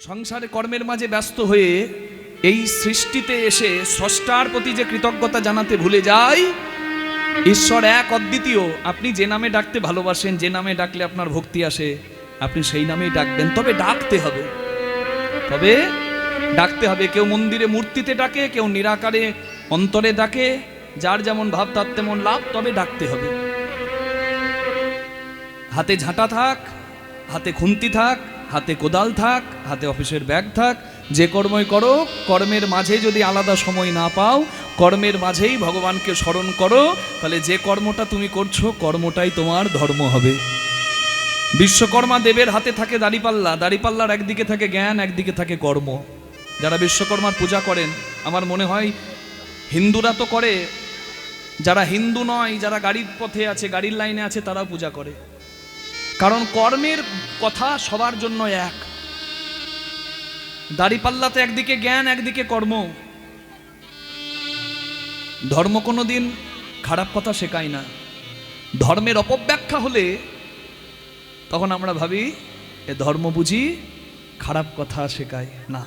সংসারে কর্মের মাঝে ব্যস্ত হয়ে এই সৃষ্টিতে এসে স্রষ্টার প্রতি যে কৃতজ্ঞতা জানাতে ভুলে যায়। ঈশ্বর এক অদ্বিতীয়, আপনি যে নামে ডাকতে ভালোবাসেন, যে নামে ডাকলে আপনার ভক্তি আসে, আপনি সেই নামেই ডাকবেন। তবে ডাকতে হবে, কেউ মন্দিরে মূর্তিতে ডাকে, কেউ নিরাকারে অন্তরে ডাকে, যার যেমন ভাব তার তেমন লাভ, তবে ডাকতে হবে। হাতে ঝাঁটা থাক, হাতে খুন্তি থাক, হাতে কোদাল থাক, হাতে অফিসের ব্যাগ থাক, যে কর্মই করো, কর্মের মাঝে যদি আলাদা সময় না পাও, কর্মের মাঝেই ভগবানকে স্মরণ করো, তাহলে যে কর্মটা তুমি করছো কর্মটাই তোমার ধর্ম হবে। বিশ্বকর্মা দেবের হাতে থাকে দাড়িপাল্লা, দাড়িপাল্লার একদিকে থাকে জ্ঞান, একদিকে থাকে কর্ম। যারা বিশ্বকর্মার পূজা করেন, আমার মনে হয় হিন্দুরা তো করে, যারা হিন্দু নয়, যারা গাড়ির পথে আছে, গাড়ির লাইনে আছে, তারাও পূজা করে। কারণ কর্মের কথা সবার জন্য এক। দাড়িপাল্লাতে একদিকে জ্ঞান, একদিকে কর্ম। ধর্ম কোনোদিন খারাপ কথা শেখায় না। ধর্মের অপব্যাখ্যা হলে তখন আমরা ভাবি এ ধর্ম বুঝি খারাপ কথা শেখায় না।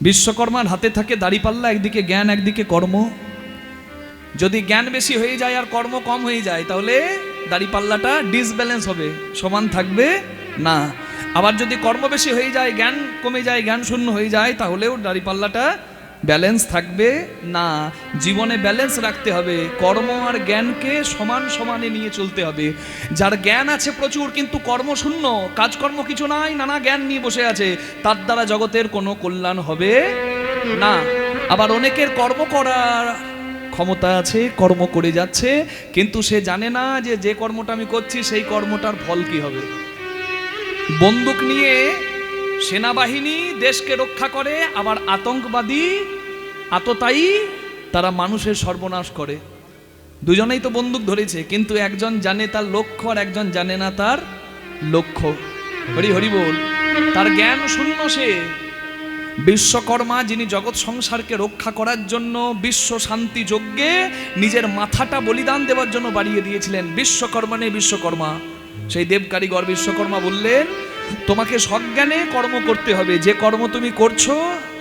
বিশ্বকর্মার হাতে থাকে দাড়িপাল্লা, একদিকে জ্ঞান, একদিকে কর্ম। যদি জ্ঞান বেশি হয়ে যায় আর কর্ম কম হয়ে যায়, তাহলে দাড়িপাল্লাটা ডিসব্যালেন্স হবে, সমান থাকবে না। আবার যদি কর্ম বেশি হয়ে যায়, জ্ঞান কমে যায়, জ্ঞান শূন্য হয়ে যায়, তাহলেও দাড়িপাল্লাটা ব্যালেন্স থাকবে না। জীবনে ব্যালেন্স রাখতে হবে, কর্ম আর জ্ঞানকে সমান সমানে নিয়ে চলতে হবে। যার জ্ঞান আছে প্রচুর কিন্তু কর্ম শূন্য, কাজকর্ম কিছু নাই, নানা জ্ঞান নিয়ে বসে আছে, তার দ্বারা জগতের কোনো কল্যাণ হবে না। আবার অনেকের কর্ম করার ক্ষমতা আছে, কর্ম করে যাচ্ছে, কিন্তু সে জানে না যে যে কর্মটা আমি করছি সেই কর্মটার ফল কি হবে। বন্দুক নিয়ে সেনাবাহিনী দেশকে রক্ষা করে, আবার আতঙ্কবাদী আততায়ী তারা মানুষের সর্বনাশ করে। দুজনেই তো বন্দুক ধরেছে, কিন্তু একজন জানে তার লক্ষ্য আর একজন জানে না তার লক্ষ্য। হরি হরি বল। তার জ্ঞান শূন্য সে। বিশ্বকর্মা, যিনি জগৎ সংসারকে রক্ষা করার জন্য বিশ্ব শান্তি যজ্ঞে নিজের মাথাটা বলিদান দেওয়ার জন্য বাড়িয়ে দিয়েছিলেন, বিশ্বকর্মা নেই বিশ্বকর্মা, সেই দেব কারিগর বিশ্বকর্মা বললেন তোমাকে সজ্ঞানে কর্ম করতে হবে। যে কর্ম তুমি করছো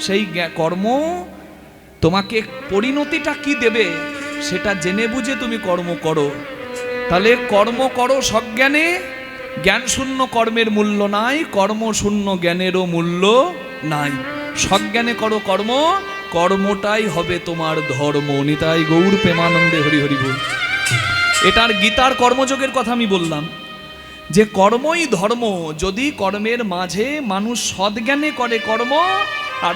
সেই কর্ম তোমাকে পরিণতিটা কি দেবে সেটা জেনে বুঝে তুমি কর্ম করো। তাহলে কর্ম করো সজ্ঞানে। জ্ঞান শূন্য কর্মের মূল্য নাই, কর্ম শূন্য জ্ঞানেরও মূল্য নাই। সজ্ঞানে করো কর্ম, কর্মটাই হবে তোমার ধর্ম। নিতাই গৌর প্রেমানন্দে হরি হরি বল। এটার গীতার কর্মযোগের কথা আমি বললাম যে কর্মই ধর্ম। যদি কর্মের মাঝে মানুষ সদ্জ্ঞানে করে কর্ম, আর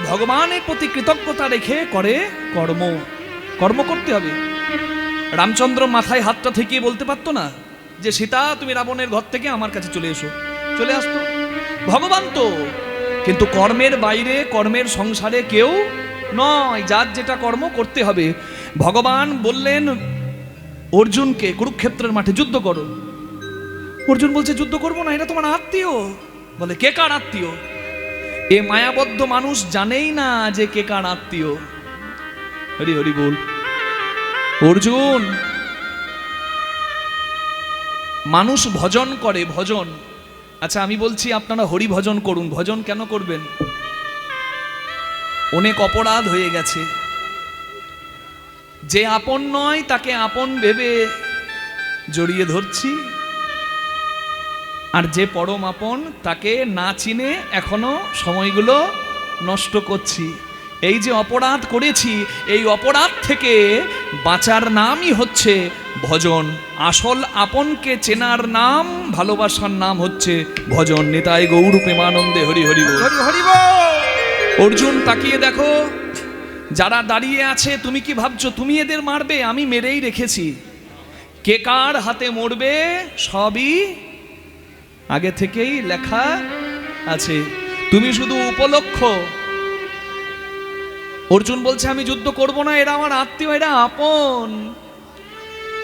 ভগবানের প্রতি কৃতজ্ঞতা রেখে করে কর্ম, কর্ম করতে হবে। রামচন্দ্র মাথায় হাতটা ঠেকিয়ে বলতে পারতো না যে সীতা তুমি রাবণের ঘর থেকে আমার কাছে চলে এসো, চলে আসতো ভগবান তো। কিন্তু কর্মের বাইরে, কর্মের সংসারে কেউ নয়, যার যেটা কর্ম করতে হবে। ভগবান বললেন অর্জুনকে কুরুক্ষেত্রের মাঠে যুদ্ধ করো। অর্জুন বলছে যুদ্ধ করবো না, এটা তোমার আত্মীয়। বলে কে কার আত্মীয়? এ মায়াবদ্ধ মানুষ জানেই না যে কে কার আত্মীয়। হরি হরি বল। অর্জুন, মানুষ ভজন করে, ভজন। আচ্ছা আমি বলছি আপনারা হরি ভজন করুন। ভজন কেন করবেন? অনেক অপরাধ হয়ে গেছে। যে আপন নয় তাকে আপন ভেবে জড়িয়ে ধরছি, আর যে পরম আপন তাকে না চিনে এখনো সময়গুলো নষ্ট করছি। এই যে অপরাধ করেছি, এই অপরাধ থেকে বাঁচার নামই হচ্ছে ভজন। আসল আপনকে চেনার নাম, ভালোবাসার নাম হচ্ছে ভজন। নিতাই গৌর প্রেমানন্দে হরি হরি বল। অর্জুন তাকিয়ে দেখো, যারা দাঁড়িয়ে আছে, তুমি কি ভাবছো তুমি এদের মারবে? আমি মেরেই রেখেছি। কে কার হাতে মরবে সবই আগে থেকেই লেখা আছে, তুমি শুধু উপলক্ষ। অর্জুন বলছে আমি যুদ্ধ করব না, এরা আমার আত্মীয়, এরা আপন।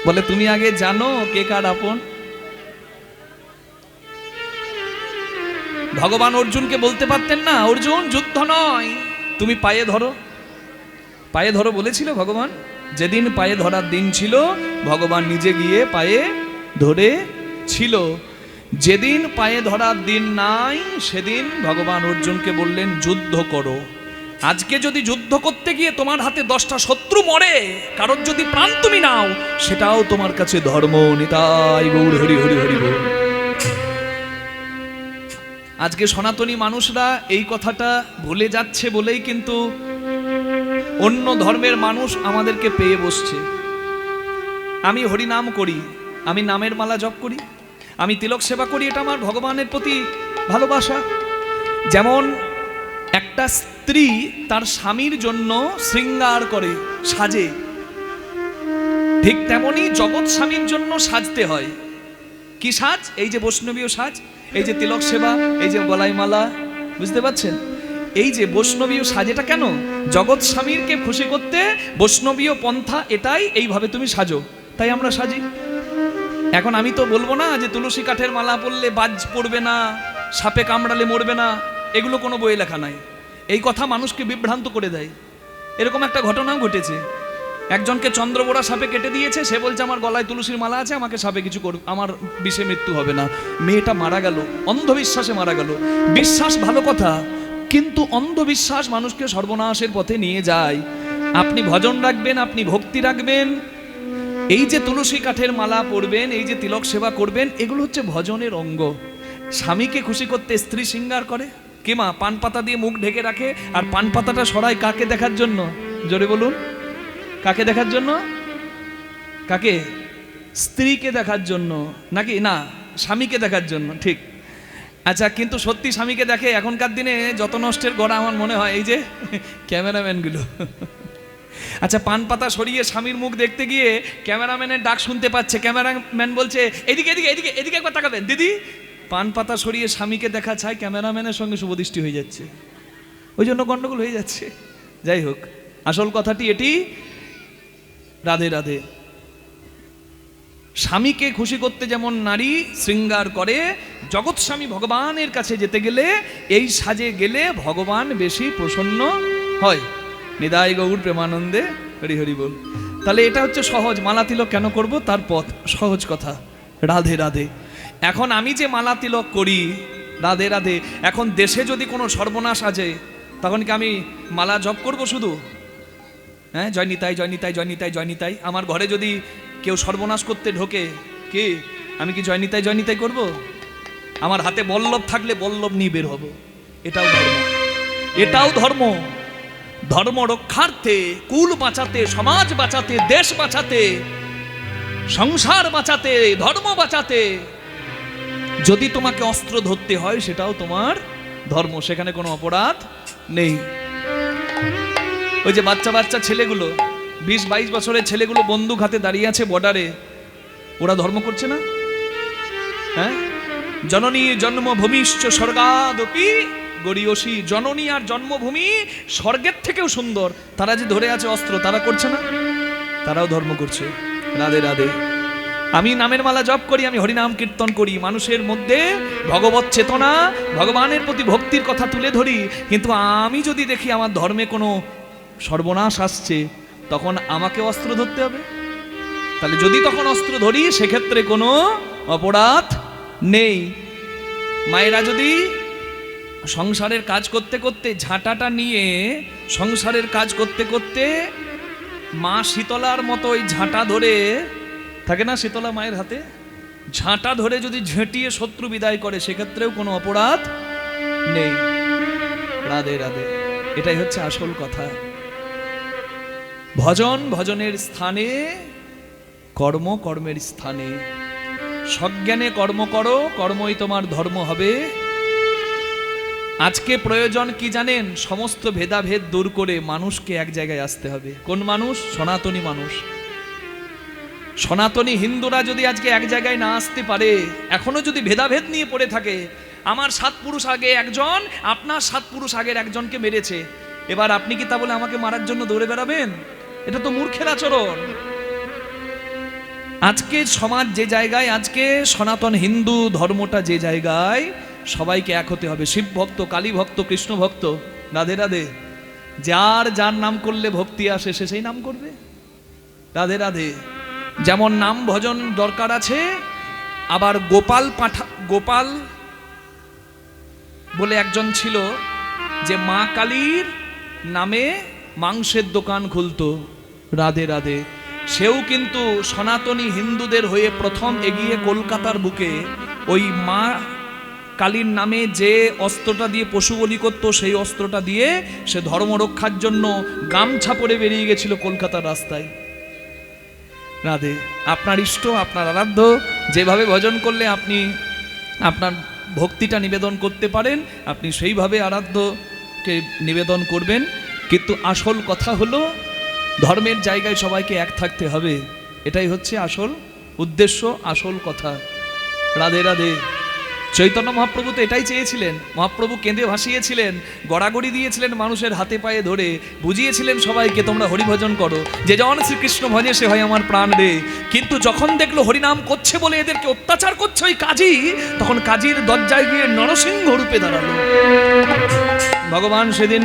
বলে তুমি আগে জানো কে কার আপন। ভগবান অর্জুনকে বলতে পারতেন না অর্জুন যুদ্ধ নয়, তুমি পায়ে ধরো। পায়ে ধরো বলেছিল ভগবান। যেদিন পায়ে ধরার দিন ছিল, ভগবান নিজে গিয়ে পায়ে ধরে ছিল। যেদিন পায়ে ধরার দিন নাই সেদিন ভগবান অর্জুনকে বললেন যুদ্ধ করো। আজকে যদি যুদ্ধ করতে গিয়ে তোমার হাতে 10টা শত্রু মরে, কারোর যদি প্রাণ তুমি নাও, সেটাও তোমার কাছে ধর্ম। নিতাই গৌর হরি হরি হরি বল। আজকে সনাতনী মানুষরা এই কথাটা ভুলে যাচ্ছে বলেই কিন্তু অন্য ধর্মের মানুষ আমাদেরকে পেয়ে বসছে। আমি হরিনাম করি, আমি নামের মালা জপ করি, আমি তিলক সেবা করি, এটা আমার ভগবানের প্রতি ভালোবাসা। যেমন একটা স্ত্রী তার স্বামীর জন্য শৃঙ্গার করে, সাজে, ঠিক তেমনি জগৎ স্বামীর জন্য সাজতে হয়। কি সাজ? এই যে বৈষ্ণবীয় সাজ, এই যে তিলক সেবা, এই যে গলায় মালা, বুঝতে পারছেন? এই যে বৈষ্ণবীয় সাজেটা কেন? জগৎ স্বামীরকে খুশি করতে বৈষ্ণবীয় পন্থা এটাই, এইভাবে তুমি সাজো, তাই আমরা সাজি। এখন আমি তো বলবো না যে তুলসী কাঠের মালা পরলে বাজ পড়বে না, সাপে কামড়ালে মরবে না, এগুলো কোনো বইয়ে লেখা নাই। এই কথা মানুষকে বিভ্রান্ত করে দেয়। এরকম একটা ঘটনাও ঘটেছে, একজনকে চন্দ্রবোড়া সাপে কেটে দিয়েছে, সে বলছে আমার গলায় তুলসীর মালা আছে, আমাকে সাপে কিছু করবে, আমার বিষে মৃত্যু হবে না। মেয়েটা মারা গেল, অন্ধবিশ্বাসে মারা গেল। বিশ্বাস ভালো কথা, কিন্তু অন্ধবিশ্বাস মানুষকে সর্বনাশের পথে নিয়ে যায়। আপনি ভজন রাখবেন, আপনি ভক্তি রাখবেন, এই যে তুলসী কাঠের মালা পরবেন, এই যে তিলক সেবা করবেন, এগুলো হচ্ছে ভজনের অঙ্গ। স্বামীকে খুশি করতে স্ত্রী শৃঙ্গার করে, কে মা পান পাতা দিয়ে মুখ ঢেকে রাখে, আর পান পাতাটা সরাই কাকে দেখার জন্য? জোরে বলুন, কাকে দেখার জন্য? কাকে? স্ত্রীকে দেখার জন্য নাকি? না, স্বামীকে দেখার জন্য, ঠিক। আচ্ছা, কিন্তু সত্যি স্বামীকে দেখে? এখনকার দিনে যত নষ্টের গড়া আমার মনে হয় এই যে ক্যামেরাম্যানগুলো। আচ্ছা, পান পাতা সরিয়ে স্বামীর মুখ দেখতে গিয়ে ক্যামেরাম্যানের ডাক শুনতে পাচ্ছে, ক্যামেরাম্যান বলছে এদিকে এদিকে এদিকে এদিকে একবার তাকাবেন দিদি। পান পাতা সরিয়ে স্বামীকে দেখা চায়, ক্যামেরাম্যানের সঙ্গে শুভদৃষ্টি হয়ে যাচ্ছে, ওই জন্য গন্ডগোল হয়ে যাচ্ছে। যাই হোক, আসল কথাটি এটি, রাধে রাধে। স্বামীকে খুশি করতে যেমন নারী শৃঙ্গার করে, জগৎ স্বামী ভগবানের কাছে যেতে গেলে এই সাজে গেলে ভগবান বেশি প্রসন্ন হয়। নিদাই গৌর প্রেমানন্দে হরি হরি বল। তাহলে এটা হচ্ছে সহজ। মালা তিলক কেন করব, তার পথ সহজ কথা। রাধে রাধে। এখন আমি যে মালা তিলক করি, রাধে রাধে, এখন দেশে যদি কোনো সর্বনাশ আছে, তখন কি আমি মালা জপ করব শুধু? হ্যাঁ, জয় নিতাই জয় নিতাই জয় নিতাই জয় নিতাই। আমার ঘরে যদি কেউ সর্বনাশ করতে ঢোকে, কি আমি কি জয় নিতাই জয় নিতাই করব? আমার হাতে বল্লভ থাকলে বল্লভ নিয়ে বের হব। এটাও ধর্ম, এটাও ধর্ম। ধর্ম রক্ষার্থে, কুল বাঁচাতে, সমাজ বাঁচাতে, দেশ বাঁচাতে, সংসার বাঁচাতে, ধর্ম বাঁচাতে যদি তোমাকে অস্ত্র ধরতে হয়, সেটাও তোমার ধর্ম, সেখানে কোনো অপরাধ নেই। ওই যে বাচ্চা বাচ্চা ছেলেগুলো, 20-22 বছরের ছেলেগুলো বন্দুক হাতে দাঁড়িয়ে আছে বর্ডারে, ওরা ধর্ম করছে না? হ্যাঁ, জননী জন্মভূমিশ্চ স্বর্গাদপি গরীয়সী। জননী আর জন্মভূমি স্বর্গের থেকেও সুন্দর, তারা যে ধরে আছে অস্ত্র, তারা করছে না? তারাও ধর্ম করছে। রাধে রাধে। আমি নামের মালা জপ করি, আমি হরিনাম কীর্তন করি, মানুষের মধ্যে ভগবত চেতনা, ভগবানের প্রতি ভক্তির কথা তুলে ধরি। কিন্তু আমি যদি দেখি আমার ধর্মে কোনো সর্বনাশ আসছে, তখন আমাকে অস্ত্র ধরতে হবে। তাহলে যদি তখন অস্ত্র ধরি, সেক্ষেত্রে কোনো অপরাধ নেই। মায়েরা যদি সংসারের কাজ করতে করতে, ঝাঁটাটা নিয়ে সংসারের কাজ করতে করতে, মা শীতলার মতো ওই ঝাঁটা ধরে থাকে না, শীতলা মায়ের হাতে ঝাঁটা ধরে যদি ঝেঁটিয়ে শত্রু বিদায় করে, সেক্ষেত্রেও কোনো অপরাধ নেই। রাধে রাধে। এটাই হচ্ছে আসল কথা। ভজন ভজনের স্থানে, কর্ম কর্মের স্থানে। সজ্ঞানে কর্ম করো, কর্মই তোমার ধর্ম হবে। আজকে প্রয়োজন কি জানেন? সমস্ত ভেদাভেদ দূর করে মানুষকে এক জায়গায় আসতে হবে। কোন মানুষ? সনাতনী মানুষ। সনাতনী হিন্দুরা যদি আজকে এক জায়গায় না আসতে পারে, এখনো যদি ভেদাভেদ নিয়ে পড়ে থাকে, আমার 7 পুরুষ আগে একজন, আপনার 7 পুরুষ আগের একজনকে মেরেছে, এবার আপনি কি তা বলে আমাকে মারার জন্য দৌড়ে বেড়াবেন? এটা তো মূর্খের আচরণ। আজকে সমাজ যে জায়গায়, আজকে সনাতন হিন্দু ধর্মটা যে জায়গায়, সবাইকে এক হতে হবে। শিব ভক্ত, কালী ভক্ত, কৃষ্ণ ভক্ত, রাধে রাধে। যার যার নাম করলে ভক্তি আসে, সে সেই নাম করবে। রাধে রাধে। যেমন নাম ভজন দরকার আছে, আবার গোপাল বলে একজন ছিল, যে মা কালীর নামে মাংসের দোকান খুলতো। রাধে রাধে। সেও কিন্তু সনাতনী হিন্দুদের হয়ে প্রথম এগিয়ে কলকাতার বুকে ওই মা কালীর নামে যে অস্ত্রটা দিয়ে পশু বলি করতো, সেই অস্ত্রটা দিয়ে সে ধর্ম রক্ষার জন্য গামছা পরে বেরিয়ে গেছিল কলকাতার রাস্তায়। রাধে। আপনার ইষ্ট, আপনার আরাধ্য, যেভাবে ভজন করলে আপনি আপনার ভক্তিটা নিবেদন করতে পারেন, আপনি সেইভাবে আরাধ্যকে নিবেদন করবেন। কিন্তু আসল কথা হলো, ধর্মের জায়গায় সবাইকে এক থাকতে হবে। এটাই হচ্ছে আসল উদ্দেশ্য, আসল কথা। রাধে রাধে। চৈতন্য মহাপ্রভু তো এটাই চেয়েছিলেন। মহাপ্রভু কেঁদে ভাসিয়েছিলেন, গড়াগড়ি দিয়েছিলেন মানুষের হাতে পায়ে ধরে, বুঝিয়েছিলেন সবাইকে তোমরা হরিভজন করো, যে জন শ্রীকৃষ্ণ ভজে সে হয় আমার প্রাণ রে। কিন্তু যখন দেখলো হরিনাম করছে বলে এদেরকে অত্যাচার করছে ওই কাজী, তখন কাজীর দরজায় গিয়ে নরসিংহ রূপে দাঁড়ালো। ভগবান সেদিন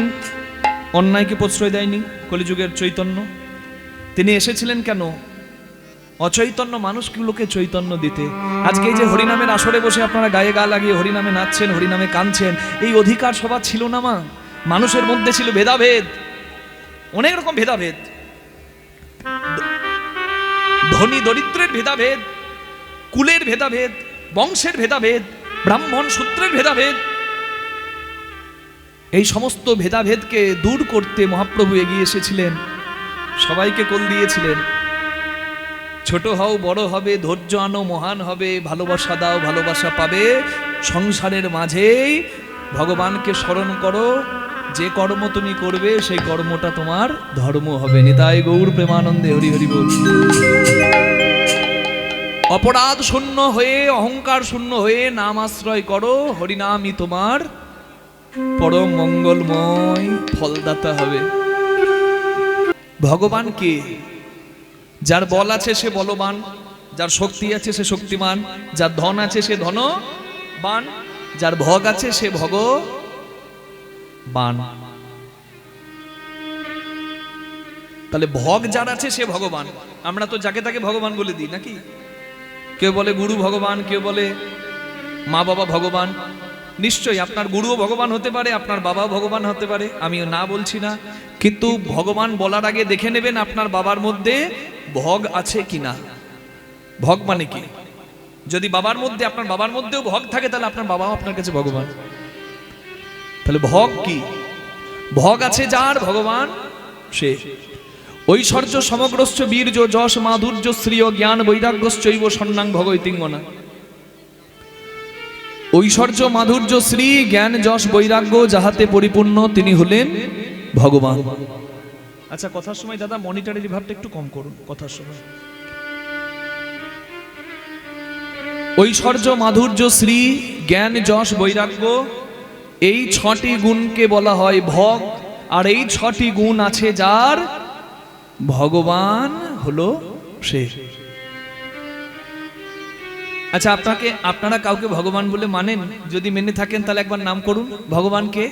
অন্যায়কে প্রশ্রয় দেয়নি। কলিযুগের চৈতন্য তিনি এসেছিলেন কেন? অচৈতন্য মানুষগুলোকে চৈতন্য দিতে। আজকে এই যে হরিনামের আসরে বসে আপনারা গায়ে গা লাগিয়ে হরিনামে নাচছেন, হরিনামে কাঁদছেন, এই অধিকার সবার ছিল না মা। মানুষের মধ্যে ছিল ভেদাভেদ, অনেক রকম ভেদাভেদ, ধনী দরিদ্রের ভেদাভেদ, কুলের ভেদাভেদ, বংশের ভেদাভেদ, ব্রাহ্মণ শূদ্রের ভেদাভেদ। এই সমস্ত ভেদাভেদকে দূর করতে মহাপ্রভু এগিয়ে এসেছিলেন, সবাইকে কোল দিয়েছিলেন। ছোট হও বড় হবে, ধৈর্য আনো মহান হবে, ভালোবাসা দাও ভালোবাসা পাবে। সংসারের মাঝেই ভগবানকে স্মরণ করো, যে কর্ম তুমি করবে সেই কর্মটা তোমার ধর্ম হবে। নিতাই গৌর প্রেমানন্দে হরি হরি বল। অপরাধ শূন্য হয়ে, অহংকার শূন্য হয়ে নাম আশ্রয় করো, হরিনামই তোমার পরম মঙ্গলময় ফলদাতা হবে। ভগবান কে? যার বল আছে সে বলবান, যার শক্তি আছে সে শক্তিমান, যার ধন আছে সে ধনবান, যার ভোগ আছে সে ভগবান। তাহলে ভোগ যার আছে সে ভগবান। আমরা তো যাকে তাকে ভগবান বলে দিই নাকি? কেউ বলে গুরু ভগবান, কেউ বলে মা বাবা ভগবান। নিশ্চয়ই আপনার গুরুও ভগবান হতে পারে, আপনার বাবাও ভগবান হতে পারে, আমিও না বলছি না। কিন্তু ভগবান বলার আগে দেখে নেবেন আপনার বাবার মধ্যে ভোগ আছে কিনা। ভোগ মানে কি? যদি বাবার মধ্যে, আপনার বাবার মধ্যেও ভোগ থাকে, তাহলে আপনার বাবাও আপনার কাছে ভগবান। তাহলে ভোগ কি? ভোগ আছে যার, ভগবান সে। ঐশ্বর্য সমগ্রশ্চ বীর্য যশ মাধুর্য শ্রিয় জ্ঞান বৈরাগ্যশ্চৈব সন্ন্যাং ভগৈতিঙ্গনা। ঐশ্বর্য মাধুর্য শ্রী জ্ঞান যশ বৈরাগ্য যাহাতে পরিপূর্ণ, তিনি হলেন ভগবান। আচ্ছা, কথার সময় দাদা মনিটরের ভাবটা একটু কম করুন কথার সময়। ঐশ্বর্য মাধুর্য শ্রী জ্ঞান যশ বৈরাগ্য, এই ছটি গুণকে বলা হয় ভোগ। আর এই ছটি গুণ আছে যার, ভগবান হলো সে। আচ্ছা, আপনারা কাউকে ভগবান বলে মানেন? যদি মেনে থাকেন তাহলে একবার নাম করুন। ভগবানকে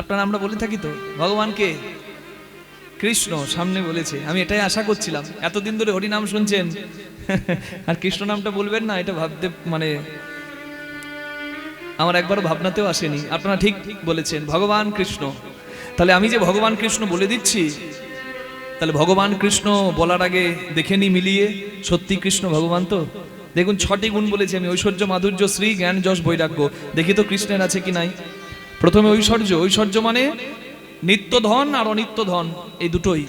আপনারা আমরা বলে থাকি তো। ভগবানকে কৃষ্ণ সামনে বলেছে। আমি এটাই আশা করছিলাম, এতদিন ধরে হরি নাম শুনছেন আর কৃষ্ণ নামটা বলবেন না, এটা ভাবতে মানে আমার একবার ভাবনাতেও আসেনি। আপনারা ঠিক বলেছেন, ভগবান কৃষ্ণ। তাহলে আমি যে ভগবান কৃষ্ণ বলে দিচ্ছি, তাহলে ভগবান কৃষ্ণ বলার আগে দেখে নি মিলিয়ে, সত্যি কৃষ্ণ ভগবান তো? দেখুন, ছটি গুণ বলেছি আমি, ঐশ্বর্য মাধুর্য শ্রী জ্ঞান যশ বৈরাগ্য। দেখি তো কৃষ্ণের আছে কি নাই। প্রথমে ঐশ্বর্য। ঐশ্বর্য মানে নিত্য ধন আর অনিত্য ধন, এই দুটোই।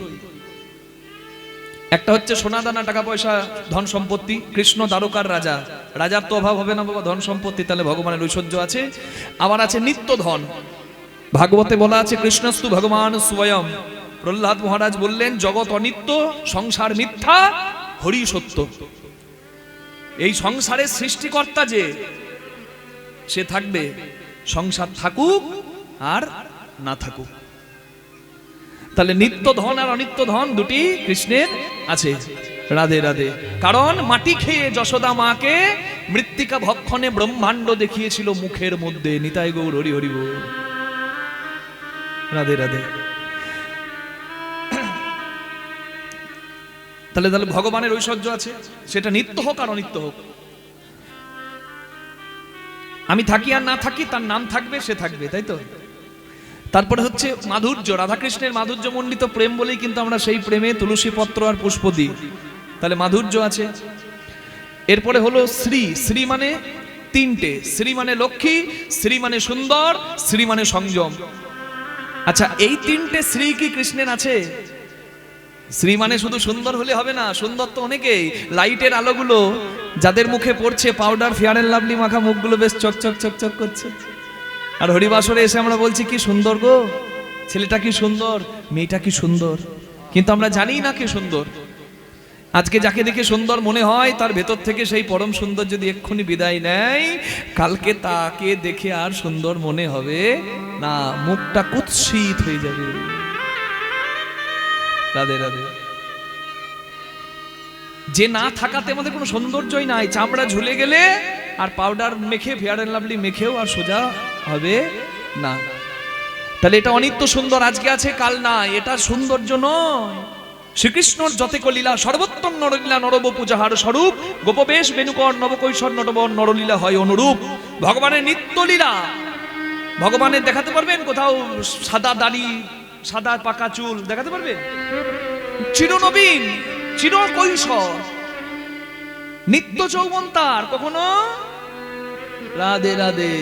একটা হচ্ছে সোনা দানা টাকা পয়সা ধন সম্পত্তি। কৃষ্ণ দ্বারকার রাজা, রাজার তো অভাব হবে না বাবা ধন সম্পত্তি, তাহলে ভগবানের ঐশ্বর্য আছে। আবার আছে নিত্য ধন। ভাগবতে বলা আছে কৃষ্ণস্তু ভগবান স্বয়ং। প্রহ্লাদ মহারাজ বললেন জগৎ অনিত্য, সংসার মিথ্যা, হরি সত্য। এই সংসারের সৃষ্টিকর্তা যে, সে থাকবে, সংসার থাকুক আর না থাকুক। তাহলে নিত্য ধন আর অনিত্য ধন দুটি কৃষ্ণের আছে। রাধে রাধে। কারণ মাটি খেয়ে যশোদা মাকে মৃত্তিকা ভক্ষণে ব্রহ্মাণ্ড দেখিয়েছিল মুখের মধ্যে। নিতাই গৌর হরি হরি বল। রাধে রাধে। তাহলে তাহলে ভগবানের ঐশ্বর্য আছে, সেটা নিত্য হোক আর অনিত্য হোক। আমি থাকি আর না থাকি, তার নাম থাকবে, সে থাকবে, তাই তো। তারপরে হচ্ছে মাধুর্য, রাধাকৃষ্ণের মাধুর্য মণ্ডিত প্রেম বলেই কিন্তু আমরা সেই প্রেমে তুলসী পত্র আর পুষ্প দিই, তাহলে মাধুর্য আছে। এরপরে হলো শ্রী, শ্রী মানে তিনটে, শ্রী মানে লক্ষ্মী, শ্রী মানে সুন্দর, শ্রী মানে সংযম। আচ্ছা, এই তিনটে শ্রী কি কৃষ্ণের আছে? শ্রী মানে শুধু সুন্দর হলে হবে না, সুন্দর তো অনেকেই, লাইটের আলোগুলো যাদের মুখে পড়ছে, পাউডার ফেয়ার এন্ড লাভলি মাখা মুখগুলো বেশ চকচক চকচক করছে, আর হরিবাসরে এসে আমরা বলছি কি সুন্দর গো, ছেলেটা কি সুন্দর, মেয়েটা কি সুন্দর, কিন্তু আমরা জানি না কি সুন্দর। আজকে যাকে দেখে সুন্দর মনে হয়, তার ভেতর থেকে সেই পরম সুন্দর যদি এক্ষুনি বিদায় নেয়, কালকে তাকে দেখে আর সুন্দর মনে হবে না, মুখটা কুৎসিত হয়ে যাবে। রাধে রাধে। যে না থাকাতে আমাদের কোনো সৌন্দর্যই নাই, চামড়া ঝুলে গেলে আর পাউডার মেখে ফেয়ার এন্ড লাভলি মেখেও আর সোজা হবে না। তাহলে এটা অনিত্য সুন্দর, আজকে আছে কাল নাই, এটা সৌন্দর্য নয়। শ্রীকৃষ্ণর যতেক লীলা সর্বোত্তম নরলীলা নরবপু যাহার স্বরূপ, গোপবেশ বেণুকর নবকৈশোর নটবর নরলীলা হয় অনুরূপ। ভগবানের নিত্য লীলা, ভগবানের দেখাতে পারবেন কোথাও সাদা দাড়ি, সাদা পাকা চুল দেখাতে পারবে? চিরনবীন, চির কৈশোর, নিত্য যৌবন তার, কখনো রাধে রাধে।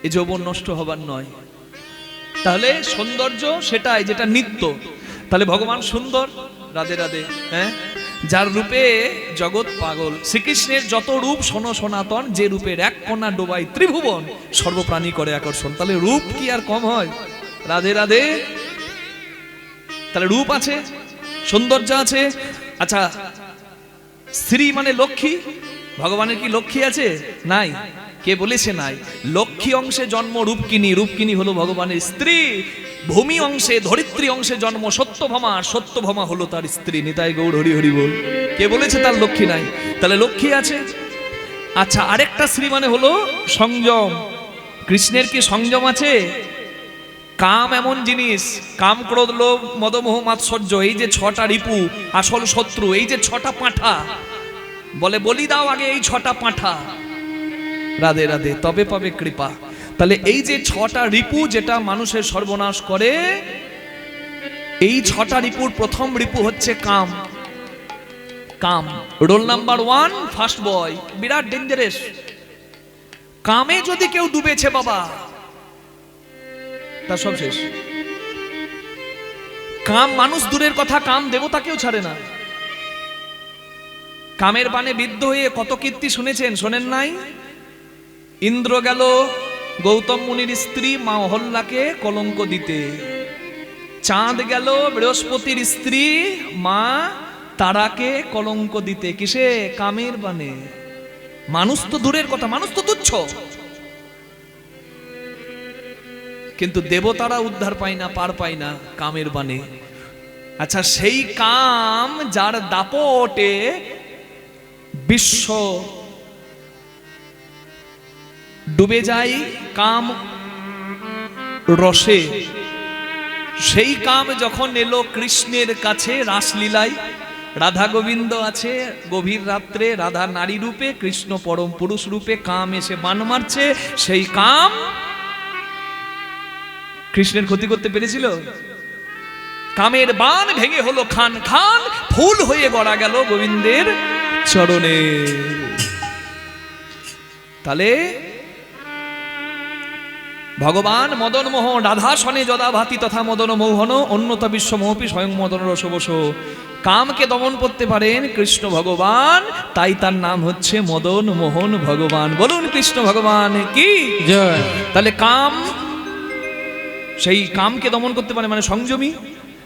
এই যৌবন নষ্ট হবার নয়। তাহলে সৌন্দর্য সেটাই যেটা নিত্য। তাহলে ভগবান সুন্দর, রাধে রাধে। হ্যাঁ, যার রূপে জগৎ পাগল। শ্রীকৃষ্ণের যত রূপ শোনো সনাতন, যে রূপের এক কণা ডোবাই ত্রিভুবন, সর্বপ্রাণী করে আকর্ষণ। তাহলে রূপ কি আর কম হয়? রাধে রাধে। তাহলে রূপ আছে, সৌন্দর্য আছে। আচ্ছা, শ্রী মানে লক্ষ্মী, ভগবানের কি লক্ষ্মী আছে? নাই। কে বলেছে নাই? লক্ষ্মী অংশে জন্ম রূপকিনী, রূপকিনী হলো ভগবানের স্ত্রী। ভূমি অংশে ধরিত্রী অংশে জন্ম সত্যভামা, সত্যভামা হলো তার স্ত্রী। নিতাই গৌর হরি হরি বল। কে বলেছে তার লক্ষ্মী নাই? তাহলে লক্ষ্মী আছে। আচ্ছা, আরেকটা শ্রী মানে হলো সংযম। কৃষ্ণের কি সংযম আছে? কাম এমন জিনিস, কাম ক্রোধ লোভ মদ মোহ মাৎসর্য, এই যে ছটা রিপু, আসল শত্রু, এই যে ছটা পাঁঠা, বলে বলি দাও আগে এই ছটা পাঁঠা, রাধে রাধে, তবে পাবে কৃপা। তাহলে এই যে ছটা রিপু যেটা মানুষের সর্বনাশ করে, এই ছটা রিপুর প্রথম রিপু হচ্ছে কাম। কাম রোল নাম্বার 1, ফার্স্ট বয়, বিরাট ডেঞ্জারাস। কামে যদি কেউ ডুবেছে বাবা, তার সব শেষ। কাম মানুষ দূরের কথা, কাম দেবতাকেও ছাড়ে না। কামের বানে বিদ্ধ হয়ে কত কীর্তি শুনেছেন, শোনেন নাই? ইন্দ্র গেল গৌতম মুনির স্ত্রী মা অহল্যাকে কলঙ্ক দিতে, চাঁদ গেল বৃহস্পতির স্ত্রী মা তারাকে কলঙ্ক দিতে। কিসে? কামের বানে। মানুষ তো দূরের কথা, মানুষ তো তুচ্ছ, কিন্তু দেবতারা উদ্ধার পায় না, পার পায় না কামের বানে। আচ্ছা, সেই কাম যার দাপটে বিশ্ব ডুবে যায় কাম রসে, সেই কাম যখন এলো কৃষ্ণের কাছে রাসলীলায়, রাধা গোবিন্দ আছে গভীর রাত্রে, রাধা নারী রূপে, কৃষ্ণ পরম পুরুষ রূপে, কাম এসে বান মারছে। সেই কাম কৃষ্ণের ক্ষতি করতে পেরেছিল? কামের বান ভেঙে হলো খান খান, ফুল হয়ে গড়া গেল গোবিন্দের চরণে। তাহলে ভগবান মদন মোহন, রাধা সনে যদা ভাতি তথা মদন মোহন, অন্যতা বিশ্ব মোহপি স্বয়ং মদন রসবস। কামকে দমন করতে পারেন কৃষ্ণ ভগবান, তাই তার নাম হচ্ছে মদন মোহন ভগবান। বলুন কৃষ্ণ ভগবান কি জয়। তাহলে কাম, সেই কামকে দমন করতে পারে মানে সংযমী।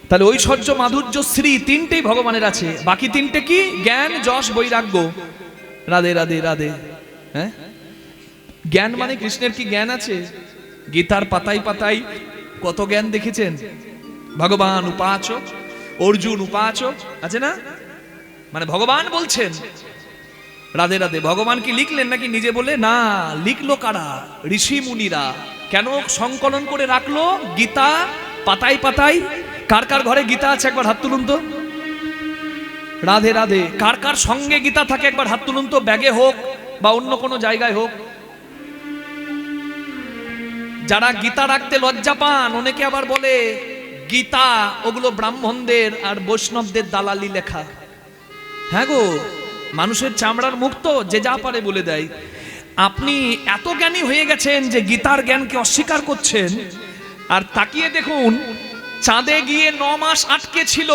তাহলে ঐশ্বর্য, মাধুর্য, শ্রী, তিনটেই ভগবানের আছে। বাকি তিনটে কি? জ্ঞান, যশ, বৈরাগ্য। রাধে রাধে রাধে। হ্যাঁ, জ্ঞান মানে কৃষ্ণের কি জ্ঞান আছে? গীতার পাতায় পাতায় কত জ্ঞান দেখেছেন? ভগবান উপাচক, অর্জুন উপাচক, আছে না? মানে ভগবান বলছেন। রাধে রাধে। ভগবান কি লিখলেন নাকি নিজে বলে? না, লিখলো কারা? ঋষি মুনিরা। কেন সংকলন করে রাখলো গীতা পাতায় পাতায়? কার কার ঘরে গীতা আছে একবার হাত তুলুন তো। রাধে রাধে। কার কার সঙ্গে গীতা থাকে একবার হাত তুলুন তো, ব্যাগে হোক বা অন্য কোনো জায়গায় হোক। যারা গীতা রাখতে লজ্জা পান, অনেকে আবার বলে গীতা ওগুলো ব্রাহ্মণদের আর বৈষ্ণবদের দালালি লেখা। হ্যাঁ গো, মানুষের চামড়ার মুক্ত, যে যা পারে বলে দেয়। আপনি এত জ্ঞানী হয়ে গেছেন যে গীতার জ্ঞানকে অস্বীকার করছেন। আর তাকিয়ে দেখুন, চাঁদে গিয়ে 9 মাস আটকে ছিল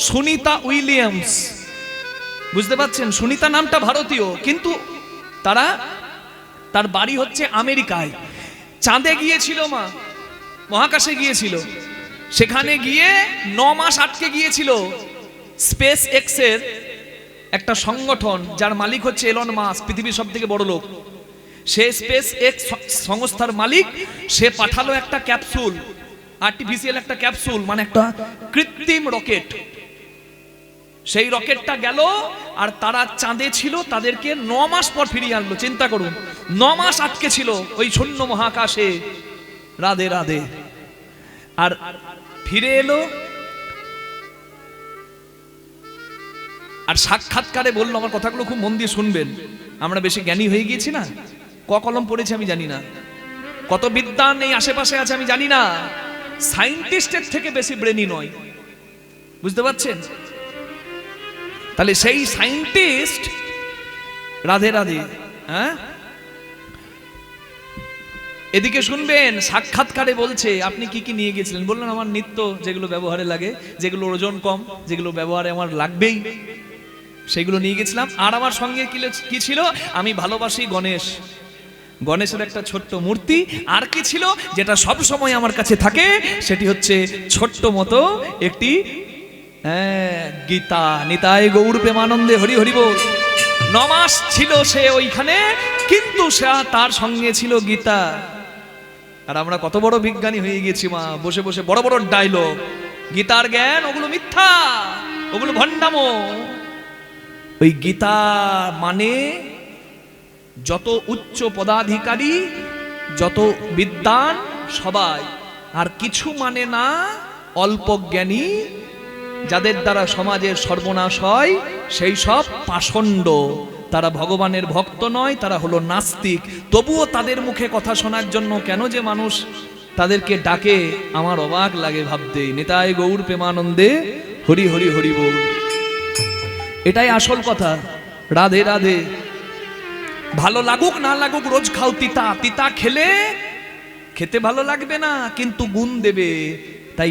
সুনিতা উইলিয়ামস। বুঝতে পারছেন, সুনিতা নামটা ভারতীয়, কিন্তু তার বাড়ি হচ্ছে আমেরিকায়। চাঁদে গিয়েছিল, মহাকাশে গিয়েছিল, সেখানে গিয়ে 9 মাস আটকে গিয়েছিল। স্পেস এক্স এর একটা সংগঠন, যার মালিক হচ্ছে এলন মাস্ক, পৃথিবীর সব থেকে বড় লোক। সে স্পেস এক্স সংস্থার মালিক। সে পাঠালো একটা ক্যাপসুল, আর্টিফিশিয়াল একটা ক্যাপসুল, মানে একটা কৃত্রিম রকেট। সেই রকেটটা গেল, আর তারা চাঁদে ছিল, তাদেরকে 9 মাস পর ফিরিয়ে আনলো। চিন্তা করুন, 9 মাস আটকে ছিল ওই শূন্য মহাকাশে। রাধে রাধে। আর ফিরে এলো, আর সাক্ষাৎকারে বললো, আমার কথাগুলো খুব মন দিয়ে শুনবেন, আমরা বেশি জ্ঞানী হয়ে গিয়েছি না। কলম পড়েছি আমি জানি না, কত বিদ্বান এই আশেপাশে আছে আমি জানি না, সায়েন্টিস্টের থেকে বেশি ব্রেনি নয়। বুঝতে পারছেন? তাহলে সেই সায়েন্টিস্ট, রাধে রাধে, হ্যাঁ, এদিকে শুনবেন, সাক্ষাৎকারে বলছে আপনি কি কি নিয়ে গেছিলেন। বললেন আমার নিত্য যেগুলো ব্যবহারে লাগে, যেগুলো ওজন কম, যেগুলো ব্যবহারে আমার লাগবেই, সেগুলো নিয়ে গেছিলাম। আর আমার সঙ্গে কি ছিল, আমি ভালোবাসি গণেশ, গণেশের একটা ছোট্ট মূর্তি। আর কি ছিল যেটা সব সময় আমার কাছে থাকে, সেটি হচ্ছে ছোট্ট মতো একটি গীতা। নিতাই গৌর প্রেমানন্দে হরি হরি বল। 9 মাস ছিল সে ওইখানে, কিন্তু সে তার সঙ্গে ছিল গীতা। আর আমরা কত বড় বিজ্ঞানী হয়ে গেছি মা, বসে বসে বড় বড় ডায়লগ। গীতার জ্ঞান ওগুলো মিথ্যা, ওগুলো ভণ্ডামো। ওই গীতা মানে যত উচ্চ পদাধিকারী, যত বিদ্বান সবাই, আর কিছু মানে না অল্প জ্ঞানী, যাদের দ্বারা সমাজের সর্বনাশ হয়, সেই সব পাষণ্ড। তারা ভগবানের ভক্ত নয়, তারা হলো নাস্তিক। তবুও তাদের মুখে কথা শোনার জন্য কেন যে মানুষ তাদেরকে ডাকে, আমার অবাক লাগে ভাবতে। নিতাই গৌর প্রেমানন্দে হরি হরি হরি বল। এটাই আসল কথা। রাধে রাধে। ভালো লাগুক না লাগুক রোজ খাও তিতা। তিতা খেলে খেতে ভালো লাগবে না, কিন্তু গুণ দেবে। তাই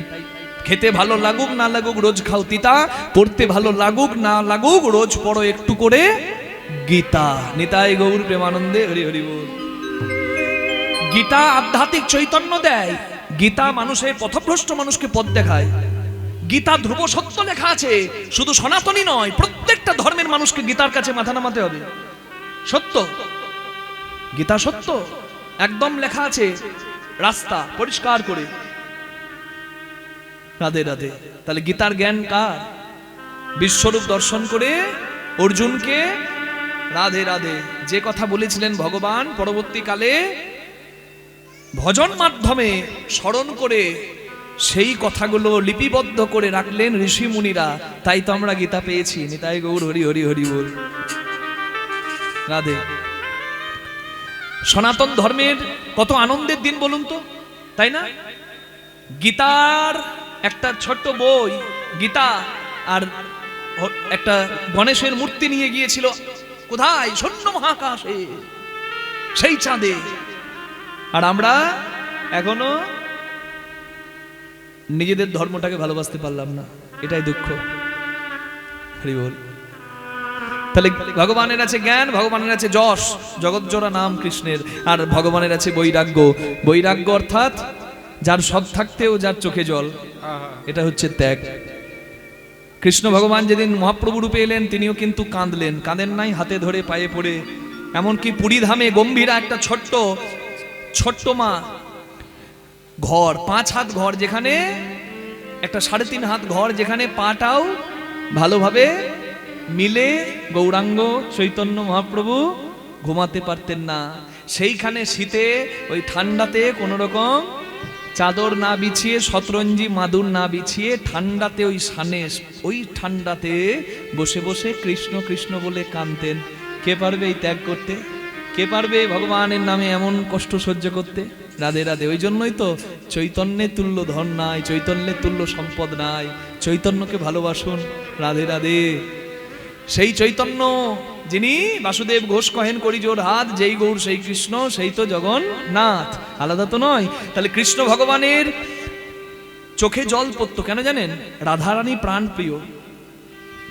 খেতে ভালো লাগুক না লাগুক রোজ খাও তিতা, পড়তে ভালো লাগুক না লাগুক রোজ পড়ো একটু করে গীতা। নিতাই গৌর প্রেমানন্দে হরি হরি বল। গীতা আধ্যাত্মিক চৈতন্য দেয়। গীতা মানুষের পথভ্রষ্ট মানুষকে পথ দেখায়। গীতা ধ্রুব সত্য লেখা আছে, শুধু সনাতনী নয়, প্রত্যেকটা ধর্মের মানুষকে গীতার কাছে মাথা নামাতে হবে। সত্য, গীতা সত্য, একদম লেখা আছে, রাস্তা পরিষ্কার করে। রাধে রাধে। তাহলে গীতার জ্ঞান কার? বিশ্বরূপ দর্শন করে অর্জুনকে, রাধে রাধে, যে কথা বলেছিলেন ভগবান, পরবর্তীকালে ভজন মাধ্যমে স্মরণ করে সেই কথাগুলো লিপিবদ্ধ করে রাখলেন ঋষি মুনিরা। তাই তো আমরা গীতা পেয়েছি। নিতাই গৌর হরি হরি হরি বল। রাধে। সনাতন ধর্মের কত আনন্দের দিন বলুন তো, তাই না? গীতার একটা ছোট্ট বই, গীতা, আর একটা গণেশের মূর্তি নিয়ে গিয়েছিল কোথায়? শূন্য মহাকাশে, সেই চাঁদে। আর আমরা এখনো নিজেদের ধর্মটাকে ভালোবাসতে পারলাম না, এটাই দুঃখ। হরি বল। তাহলে ভগবানের আছে জ্ঞান, ভগবানের আছে যশ, জগৎজোড়া নাম কৃষ্ণের, আর ভগবানের আছে বৈরাগ্য। বৈরাগ্য অর্থাৎ যার সব থাকতেও যার চোখে জল, এটা হচ্ছে ত্যাগ। কৃষ্ণ ভগবান যেদিন মহাপ্রভু রূপে এলেন, তিনিও কিন্তু কাঁদলেন। কাঁদেন নাই? হাতে ধরে পায়ে পড়ে। এমনকি পুরীধামে গম্ভীরা একটা ছোট্ট মা ঘর, 5 হাত ঘর, যেখানে একটা 3.5 হাত ঘর, যেখানে পাটাও ভালোভাবে মিলে গৌরাঙ্গ চৈতন্য মহাপ্রভু ঘুমাতে পারতেন না। সেইখানে শীতে, ওই ঠান্ডাতে কোন রকম চাদর না বিছিয়ে, শতরঞ্জি মাদুর না বিছিয়ে, ঠান্ডাতে ওই সানে, ওই ঠান্ডাতে বসে বসে কৃষ্ণ কৃষ্ণ বলে কাঁদতেন। কে পারবে এই ত্যাগ করতে? কে পারবে ভগবানের নামে এমন কষ্ট সহ্য করতে? রাধে রাধে। ওই জন্যই তো চৈতন্যের তুল্য ধন নাই, চৈতন্যের তুল্য সম্পদ নাই। চৈতন্যকে ভালোবাসুন। রাধে রাধে। সেই চৈতন্য যিনি বাসুদেব ঘোষ কহেন করি জোর হাত, যেই গৌর সেই কৃষ্ণ, সেই তো জগন্নাথ, আলাদা তো নয়। তাহলে কৃষ্ণ ভগবানের চোখে জল পড়তো কেন জানেন? রাধারানী প্রাণ প্রিয়,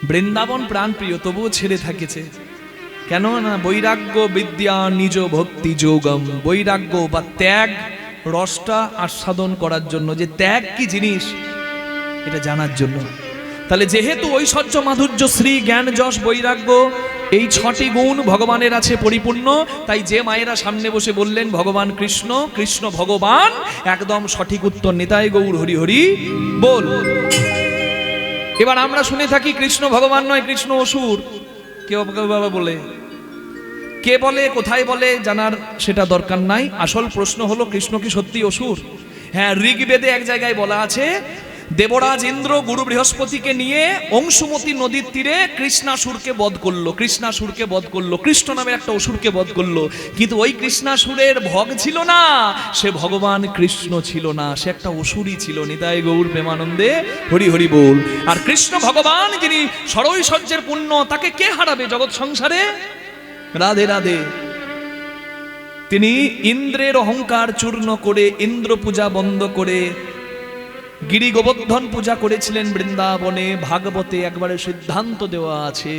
বৃন্দাবন প্রাণ প্রিয়, তবুও ছেড়ে থাকেছে কেন না? বৈরাগ্য বিদ্যা নিজ ভক্তি যোগম। বৈরাগ্য বা ত্যাগ রসটা আস্বাদন করার জন্য, যে ত্যাগ কি জিনিস এটা জানার জন্য। তাহলে যেহেতু ঐশ্বর্য মাধুর্য শ্রী জ্ঞান যশ বৈরাগ্য এই 6টি গুণ ভগবানের আছে পরিপূর্ণ, তাই যে মায়েরা সামনে বসে বললেন ভগবান কৃষ্ণ, কৃষ্ণ ভগবান, একদম সঠিক উত্তর। নিতাই গৌর হরি হরি বল। এবার আমরা শুনে থাকি কৃষ্ণ ভগবান নয়, কৃষ্ণ অসুর। কেউ বাবা বলে, কে বলে, কোথায় বলে, জানার সেটা দরকার নাই। আসল প্রশ্ন হলো কৃষ্ণ কি সত্যি অসুর? হ্যাঁ, ঋগ্বেদে এক জায়গায় বলা আছে, দেবরাজ ইন্দ্র গুরু বৃহস্পতিকে নিয়ে অংশুমতি নদীর তীরে কৃষ্ণাসুরকে বধ করলো, কৃষ্ণাসুরকে বধ করলো, কৃষ্ণ নামের একটা অসুরকে বধ করলো। কিন্তু ওই কৃষ্ণাসুরের ভগ ছিল না, সে ভগবান কৃষ্ণ ছিল না, সে একটা অসুরই ছিল। নিতাই গৌর প্রেমানন্দে হরি হরি বল। আর কৃষ্ণ ভগবান যিনি ষড়ৈশ্বর্যের পূর্ণ, তাকে কে হারাবে জগৎ সংসারে? রাধে রাধে। তিনি ইন্দ্রের অহংকার চূর্ণ করে, ইন্দ্র পূজা বন্ধ করে গিরি গোবর্ধন পূজা করেছিলেন বৃন্দাবনে। ভাগবতে একবারে সিদ্ধান্ত দেওয়া আছে।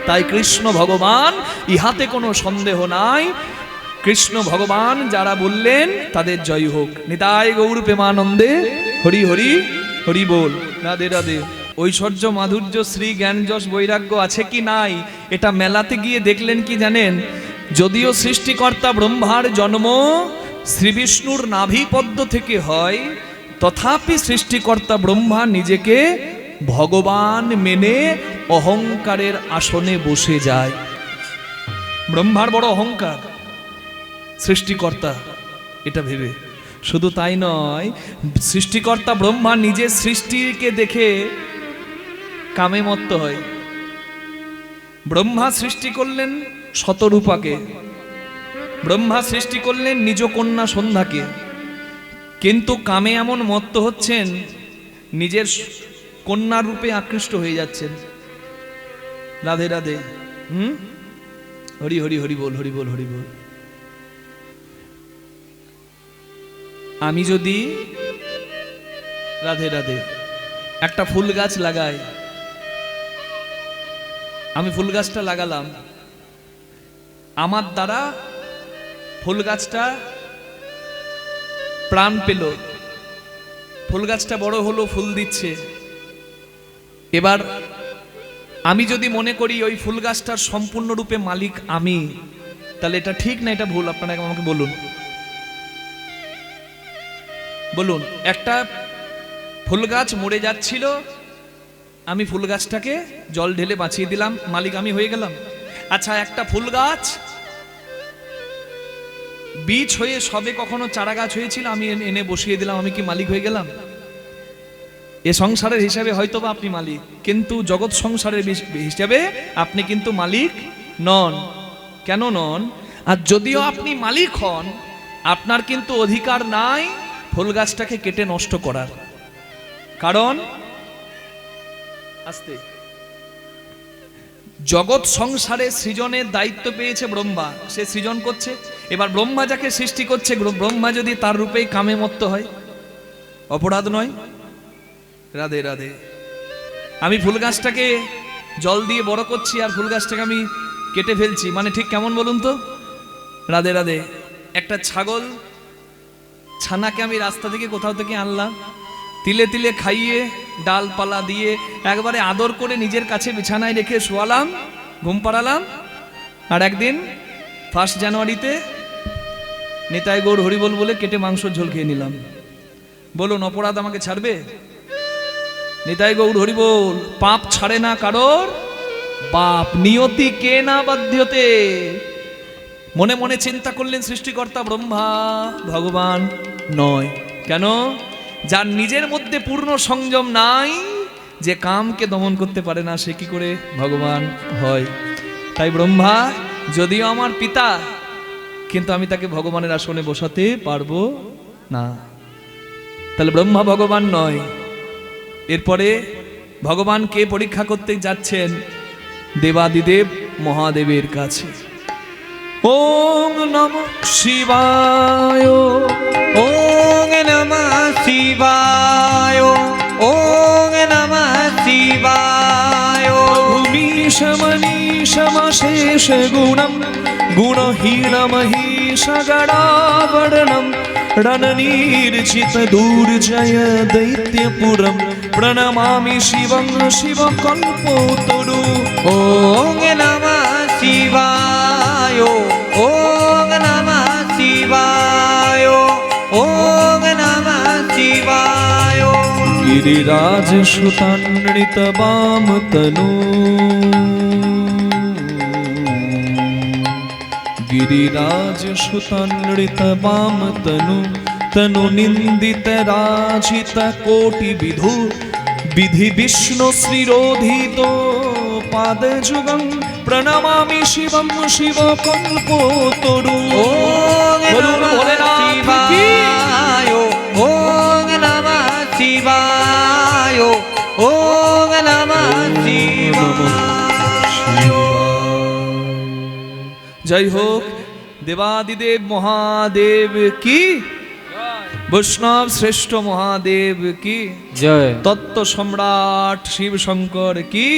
তাই কৃষ্ণ ভগবান, ইহাতে কোনো সন্দেহ নাই, কৃষ্ণ ভগবান যারা বললেন তাদের জয় হোক। নিতাই গৌর প্রেমানন্দে হরি হরি হরি বল। রাধে রাধে। ঐশ্বর্য মাধুর্য শ্রী জ্ঞান যশ বৈরাগ্য আছে কি নাই, এটা মেলাতে গিয়ে দেখলেন কি জানেন? যদিও সৃষ্টিকর্তা ব্রহ্মার জন্ম শ্রী বিষ্ণুর নাভিপদ্ম থেকে হয়, তথাপি সৃষ্টিকর্তা ব্রহ্মা নিজেকে ভগবান মেনে অহংকারের আসনে বসে যায়। ব্রহ্মার বড় অহংকার, সৃষ্টিকর্তা এটা ভেবে। শুধু তাই নয়, সৃষ্টিকর্তা ব্রহ্মা নিজের সৃষ্টিকে দেখে কামে মত্ত হয়। ব্রহ্মা সৃষ্টি করলেন শতরূপাকে, ব্রহ্মা সৃষ্টি করলেন নিজ কন্যা সন্ধ্যাকে, কিন্তু কামে এমন মত্ত হচ্ছেন, নিজের কন্যা রূপে আকৃষ্ট হয়ে যাচ্ছেন। রাধে রাধে। হরি হরি হরি বল, হরি বল, হরি বল। আমি যদি রাধে রাধে একটা ফুল গাছ লাগাই, আমি ফুল গাছটা লাগালাম, আমার দ্বারা ফুল গাছটা প্রাণ পেল, ফুল গাছটা বড় হলো, ফুল দিচ্ছে। এবার আমি যদি মনে করি ওই ফুল গাছটার সম্পূর্ণরূপে মালিক আমি, তাহলে এটা ঠিক না এটা ভুল? আপনারা আমাকে বলুন বলুন। একটা ফুল গাছ মরে যাচ্ছিল, আমি ফুল গাছটাকে জল ঢেলে বাঁচিয়ে দিলাম, মালিক আমি হয়ে গেলাম। আচ্ছা, একটা ফুল গাছ বীজ হয়ে সবে কখনো চারা গাছ হয়েছিল, আমি এনে বসিয়ে দিলাম, আমি কি মালিক হয়ে গেলাম? এ সংসারের হিসাবে হয়তো বা আপনি মালিক, কিন্তু জগৎ সংসারের হিসাবে আপনি কিন্তু মালিক নন। কেন নন? আর যদিও আপনি মালিক হন, আপনার কিন্তু অধিকার নাই ফুল গাছটাকে কেটে নষ্ট করার। কারণ আস্তে জগৎ সংসারে সৃজনের দায়িত্ব পেয়েছে ব্রহ্মা, সে সৃজন করছে। এবার ব্রহ্মা যাকে সৃষ্টি করছে, ব্রহ্মা যদি তার রূপেই কামে মত্ত হয়, অপরাধ নয়? রাধে রাধে। আমি ফুল গাছটাকে জল দিয়ে বড় করছি আর ফুল গাছটাকে আমি কেটে ফেলছি, মানে ঠিক কেমন বলুন তো? রাধে রাধে। একটা ছাগল ছানাকে আমি রাস্তা থেকে কোথাও থেকে আনলাম, তিলে তিলে খাইয়ে ডালপালা দিয়ে একবারে আদর করে নিজের কাছে বিছানায় রেখে শোয়ালাম, ঘুম পাড়ালাম। আর একদিন 1 জানুয়ারিতে নিতাই গৌর হরিবল বলে কেটে মাংস ঝোল খেয়ে নিলাম। বলুন অপরাধ আমাকে ছাড়বে? নিতাই গৌর হরিবল। পাপ ছাড়ে না কারোর বাপ, নিয়তি কে না বাধ্যতে। মনে মনে চিন্তা করলেন সৃষ্টিকর্তা ব্রহ্মা, ভগবান নয়। কেন? যার নিজের মধ্যে পূর্ণ সংযম নাই, যে কামকে দমন করতে পারে না, সে কি করে ভগবান হয়? তাই ব্রহ্মা যদিও আমার পিতা, কিন্তু আমি তাকে ভগবানের আসনে বসাতে পারবো না। তাহলে ব্রহ্মা ভগবান নয়। এরপরে ভগবানকে পরীক্ষা করতে যাচ্ছেন দেবাদিদেব মহাদেবের কাছে। ওম নমঃ শিবায়, ওম নমঃ শিবায়, ওম নমঃ শিবায়। ভূমিশমনীশমশেষ গুণম গুণহীনমহিষ গণাবর্ণম রণনীর্জিত দুর্জয় দৈত্যপুরম প্রণমামি শিবং শিবকল্পতরু। ওম নমঃ শিবায়, ওম নমঃ শিবায়, ওম নমঃ শিবায়। गिरिराज सुतान्वित वाम तनु, गिरिराज सुतान्वित वाम तनु, तनु निंदित राजित कोटि विधु, विधि विष्णु श्रीरोधित पाद जुगं प्रणमामि शिवं शिव कल्पतरु। ओम नमः शिवाय, ओम नमः शिवाय, ओम नमः शिवाय। जय हो देवादिदेव महादेव की, वैष्णव श्रेष्ठ महादेव की जय। तत्व सम्राट शिव शंकर की,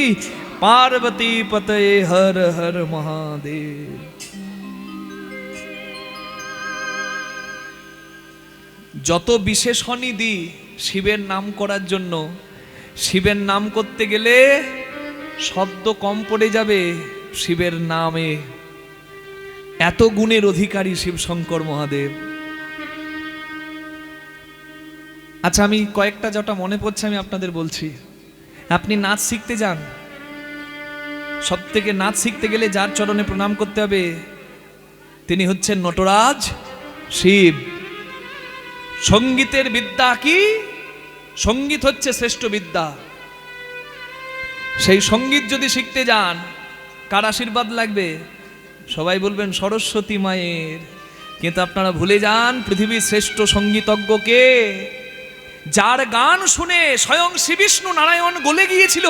पार्वती पतये हर हर महादेव। যত বিশেষণই দিই শিবের নাম করার জন্য, শিবের নাম করতে গেলে শব্দ কম পড়ে যাবে শিবের নামে। এত গুণের অধিকারী শিব শঙ্কর মহাদেব। আচ্ছা, আমি কয়েকটা যেটা মনে পড়ছে আমি আপনাদের বলছি। আপনি নাচ শিখতে যান, সব থেকে নাচ শিখতে গেলে যার চরণে প্রণাম করতে হবে তিনি হচ্ছেন নটরাজ শিব। সঙ্গীতের বিদ্যা কি? সঙ্গীত হচ্ছে শ্রেষ্ঠ বিদ্যা। সেই সঙ্গীত যদি শিখতে যান, কার আশীর্বাদ লাগবে? সবাই বলবেন সরস্বতী মায়ের। কিন্তু আপনারা ভুলে যান পৃথিবীর শ্রেষ্ঠ সঙ্গীতজ্ঞকে, যার গান শুনে স্বয়ং শ্রী বিষ্ণু নারায়ণ গলে গিয়েছিল,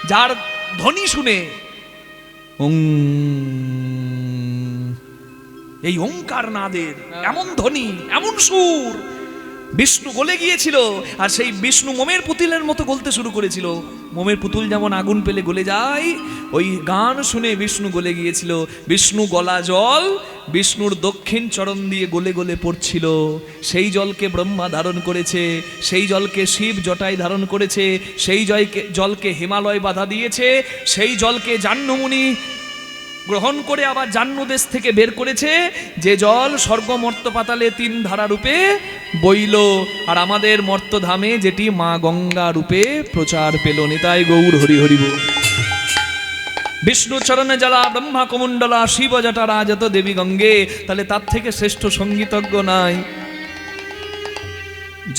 যার ধ্বনি শুনে এই ওঙ্কার নাদের এমন ধ্বনি, এমন সুর, বিষ্ণু গলে গিয়েছিল। আর সেই বিষ্ণু মোমের পুতুলের মতো গলতে শুরু করেছিল। মোমের পুতুল যেমন আগুন পেলে গলে যায়, ওই গান শুনে বিষ্ণু গলে গিয়েছিল। বিষ্ণু গলা জল বিষ্ণুর দক্ষিণ চরণ দিয়ে গলে গলে পড়ছিল। সেই জলকে ব্রহ্মা ধারণ করেছে, সেই জলকে শিব জটায় ধারণ করেছে, সেই জলকে হিমালয় বাধা দিয়েছে, সেই জলকে জাহ্নমুনি গ্রহণ করে আবার জাহ্নু দেশ থেকে বের করেছে, যে জল স্বর্গ মর্ত পাতালে তিন ধারা রূপে বইল। আর আমাদের মর্তধামে যেটি মা গঙ্গা রূপে প্রচার পেল। নিতাই গৌর হরি হরি বল। বিষ্ণু চরণে জ্বালা ব্রহ্মা কমণ্ডলা শিব জটা রাজত দেবী গঙ্গে। তাহলে তার থেকে শ্রেষ্ঠ সঙ্গীতজ্ঞ নাই।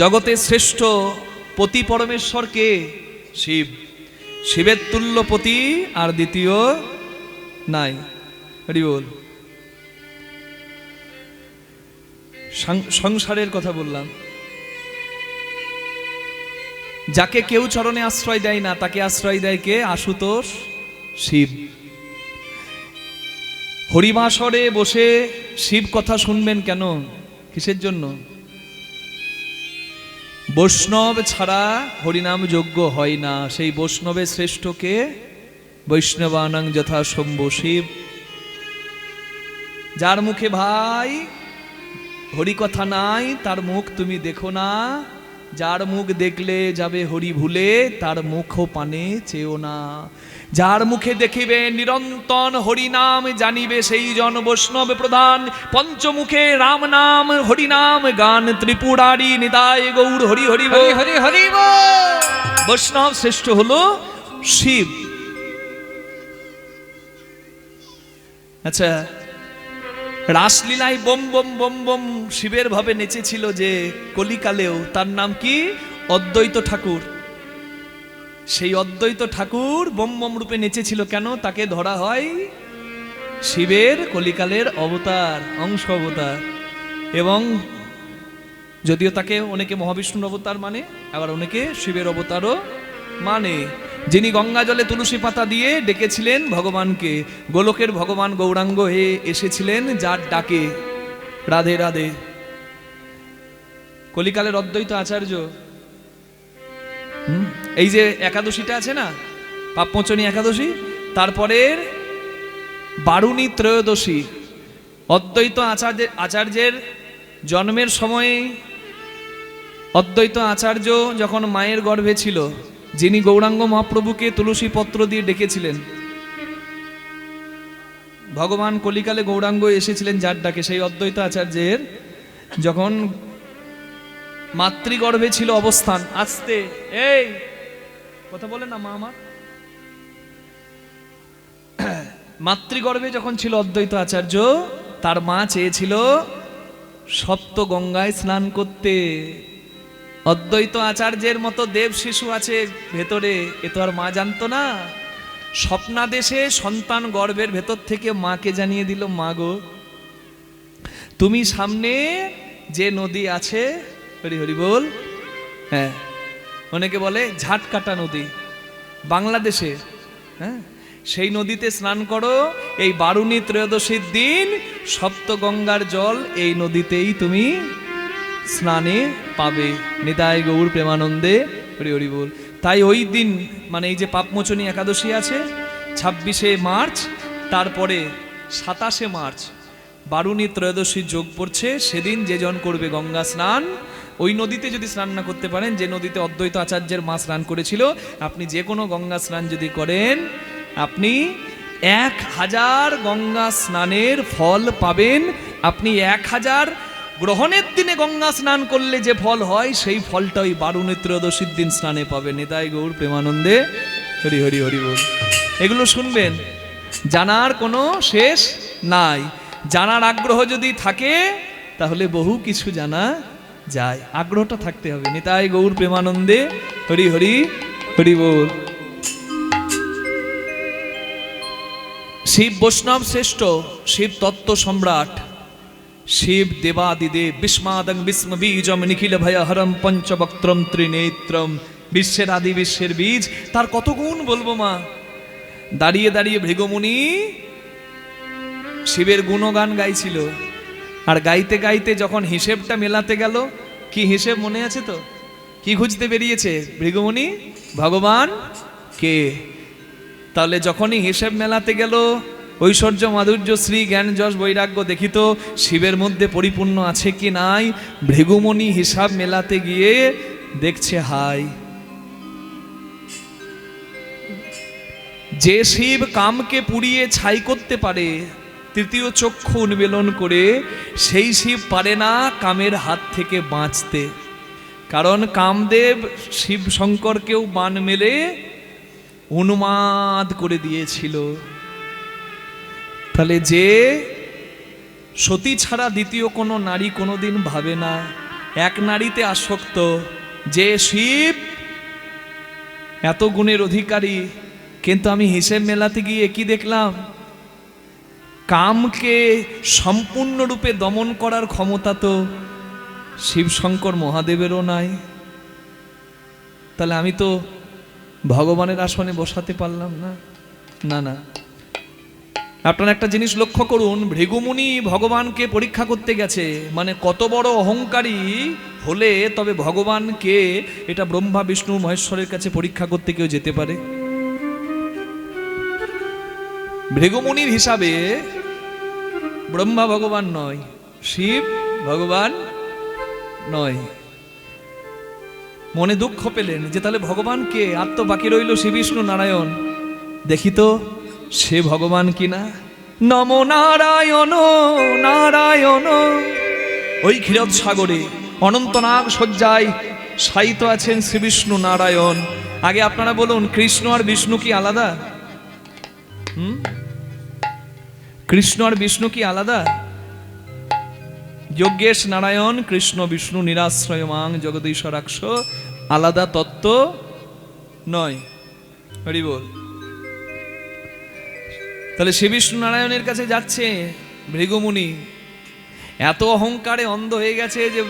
জগতের শ্রেষ্ঠ পতি পরমেশ্বর কে? শিব। শিবের তুল্য পতি আর দ্বিতীয় নাই। হরি বল। সংসারের কথা বললাম। যাকে কেউ চরণে আশ্রয় দেয় না, তাকে আশ্রয় দেয় কে? আশুতোষ শিব। হরিবাসরে বসে শিব কথা শুনবেন কেন? কিসের জন্য? বৈষ্ণব ছাড়া হরিনাম যোগ্য হয় না। সেই বৈষ্ণবের শ্রেষ্ঠকে বৈষ্ণবানাং যথা শম্ভু শিব। যার মুখে ভাই হরি কথা নাই, তার মুখ তুমি দেখো না। যার মুখ দেখলে যাবে হরি ভুলে, তার মুখও পানে চেও না। যার মুখে দেখিবে নিরন্তন হরিনাম, জানিবে সেই জন বৈষ্ণব প্রধান। পঞ্চমুখে রাম নাম হরিনাম গান, ত্রিপুরারি নিতাই গৌর হরি হরি হরি হরি হরি। বৈষ্ণব শ্রেষ্ঠ হলো শিব। রাসলীলায় বম বম বম বম শিবের ভাবে নেচেছিল যে কলিকালেও, তার নাম কি? অদ্বৈত ঠাকুর। সেই অদ্বৈত ঠাকুর বম বম রূপে নেচেছিল কেন? তাকে ধরা হয় শিবের কলিকালের অবতার, অংশ অবতার। এবং যদিও তাকে অনেকে মহাবিষ্ণুর অবতার মানে, আবার অনেকে শিবের অবতারও মানে। যিনি গঙ্গা জলে তুলসী পাতা দিয়ে ডেকেছিলেন ভগবানকে, গোলকের ভগবান গৌরাঙ্গ হয়ে এসেছিলেন যার ডাকে। রাধে রাধে। কলিকালের অদ্বৈত আচার্য। এই যে একাদশীটা আছে না, পাপমোচনী একাদশী, তারপরের বারুণী ত্রয়োদশী, অদ্বৈত আচার্যের জন্মের সময়ে অদ্বৈত আচার্য যখন মায়ের গর্ভে ছিল, যিনি গৌরাঙ্গ মহাপ্রভুকে তুলসী পত্র দিয়ে ডেকেছিলেন, ভগবান কলিকালে গৌরাঙ্গ এসেছিলেন যার ডাকে, সেই অদ্বৈত আচার্যের যখন মাতৃগর্ভে ছিল অবস্থান, আস্তে এই কথা বলে না মা আমার, মাতৃগর্ভে যখন ছিল অদ্বৈত আচার্য, তার মা চেয়েছিল সপ্ত গঙ্গায় স্নান করতে। অদ্বৈত আচার্যের মতো দেব শিশু আছে ভেতরে, এ তো আর মা জানতো না। স্বপ্নাদেশে সন্তান গর্ভের ভেতর থেকে মাকে জানিয়ে দিল, মা গো তুমি সামনে যে নদী আছে, হরি হরি বল, হ্যাঁ, অনেকে বলে ঝাটকাটা নদী বাংলাদেশে, হ্যাঁ, সেই নদীতে স্নান করো। এই বারুণী ত্রয়োদশীর দিন সপ্ত গঙ্গার জল এই নদীতেই তুমি স্নানে পাবে। নিতাই গৌর প্রেমানন্দে হরি হরি বল। তাই ওই দিন মানে এই যে পাপমোচনী একাদশী আছে 26শে মার্চ, তারপরে 27শে মার্চ বারুণী ত্রয়োদশী যোগ পড়ছে। সেদিন যে জন করবে গঙ্গা স্নান, ওই নদীতে যদি স্নান না করতে পারেন, যে নদীতে অদ্বৈত আচার্যের মা স্নান করেছিল, আপনি যে কোনো গঙ্গা স্নান যদি করেন, আপনি 1000 গঙ্গা স্নানের ফল পাবেন। আপনি 1000 গ্রহণের দিনে গঙ্গা স্নান করলে যে ফল হয়, সেই ফলটা ওই বারুণী ত্রয়োদশীর দিন স্নানে পাবেন। নিতাই গৌর প্রেমানন্দে হরি হরি হরি বল। এগুলো শুনবেন, জানার কোনো শেষ নাই। জানার আগ্রহ যদি থাকে তাহলে বহু কিছু জানা যায়, আগ্রহটা থাকতে হবে। নিতাই গৌর প্রেমানন্দে হরি হরি হরি বল। শিব বৈষ্ণব শ্রেষ্ঠ, শিব তত্ত্ব সম্রাট, শিব দেবাদিদেব, বিস্মাদং বিস্ম বীজম নিখিল ভয়হরম পঞ্চবক্ত্রম ত্রিনেত্রম, বিশ্বের আদি বিশ্বের বীজ। তার কত গুণ বলবো মা। দাঁড়িয়ে দাঁড়িয়ে ভৃগুমুনি শিবের গুণগান গাইছিল, আর গাইতে গাইতে যখন হিসেবটা মেলাতে গেল, কি হিসেব মনে আছে তো? কি খুঁজতে বেরিয়েছে ভৃগুমুনি? ভগবান কে। তাহলে যখনই হিসেব মেলাতে গেল, ঐশ্বর্য মাধুর্য শ্রী জ্ঞান যশ বৈরাগ্য দেখিত শিবের মধ্যে পরিপূর্ণ আছে কি নাই, ভৃগুমুনি হিসাব মেলাতে গিয়ে দেখছে হাই, যে শিব কামকে পুড়িয়ে ছাই করতে পারে তৃতীয় চক্ষু উন্মেলন করে, সেই শিব পারে না কামের হাত থেকে বাঁচতে। কারণ কামদেব শিব শঙ্করকেও বান মেলে উন্মাদ করে দিয়েছিল। তাহলে যে সতী ছাড়া দ্বিতীয় কোনো নারী কোনোদিন ভাবে না, এক নারীতে আসক্ত, যে শিব এত গুণের অধিকারী, কিন্তু আমি হিসেব মেলাতে গিয়ে কি দেখলাম? কামকে সম্পূর্ণরূপে দমন করার ক্ষমতা তো শিবশঙ্কর মহাদেবেরও নাই। তাহলে আমি তো ভগবানের আসনে বসাতে পারলাম না। না না, আপনারা একটা জিনিস লক্ষ্য করুন, ভৃগুমুনি ভগবানকে পরীক্ষা করতে গেছে, মানে কত বড় অহংকারী হলে তবে ভগবানকে, এটা ব্রহ্মা বিষ্ণু মহেশ্বরের কাছে পরীক্ষা করতে কেউ যেতে পারে? ভৃগুমুনির হিসাবে ব্রহ্মা ভগবান নয়, শিব ভগবান নয়। মনে দুঃখ পেলেন যে তাহলে ভগবান কে? আর তো বাকি রইল শ্রী বিষ্ণু নারায়ণ, দেখি তো সে ভগবান কিনা। নম নারায়ণ নারায়ণ। ওই ক্ষীরদ সাগরে অনন্তনাগ শয্যায় শায়িত আছেন শ্রী বিষ্ণু নারায়ণ। আগে আপনারা বলুন, কৃষ্ণ আর বিষ্ণু কি আলাদা? কৃষ্ণ আর বিষ্ণু কি আলাদা? যজ্ঞেশ নারায়ণ কৃষ্ণ বিষ্ণু নিরাশ্রয় মাং জগদীশ্বরাক্ষ আলাদা তত্ত্ব নয়। হরি বল। তাহলে শ্রী বিষ্ণু নারায়ণের কাছে যাচ্ছে ভৃগুমুনি, এত অহংকারে অন্ধ হয়ে গেছে যে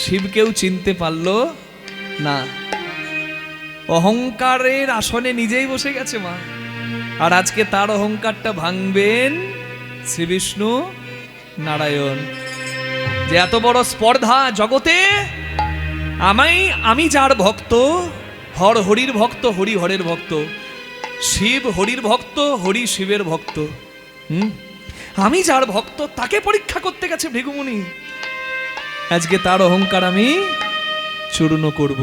শিবকেও চিনতে পারল না। অহংকারের আসনে নিজেই বসে গেছে মা, আর আজকে তার অহংকারটা ভাঙবেন শ্রী বিষ্ণু নারায়ণ। যে এত বড় স্পর্ধা জগতে, আমি যার ভক্ত, হর হরির ভক্ত, হরি হরের ভক্ত, শিব হরির ভক্ত, হরি শিবের ভক্ত, আমি যার ভক্ত তাকে পরীক্ষা করতে গেছে ভৃগুমুনি। আজকে তার অহংকার আমি চূর্ণ করব।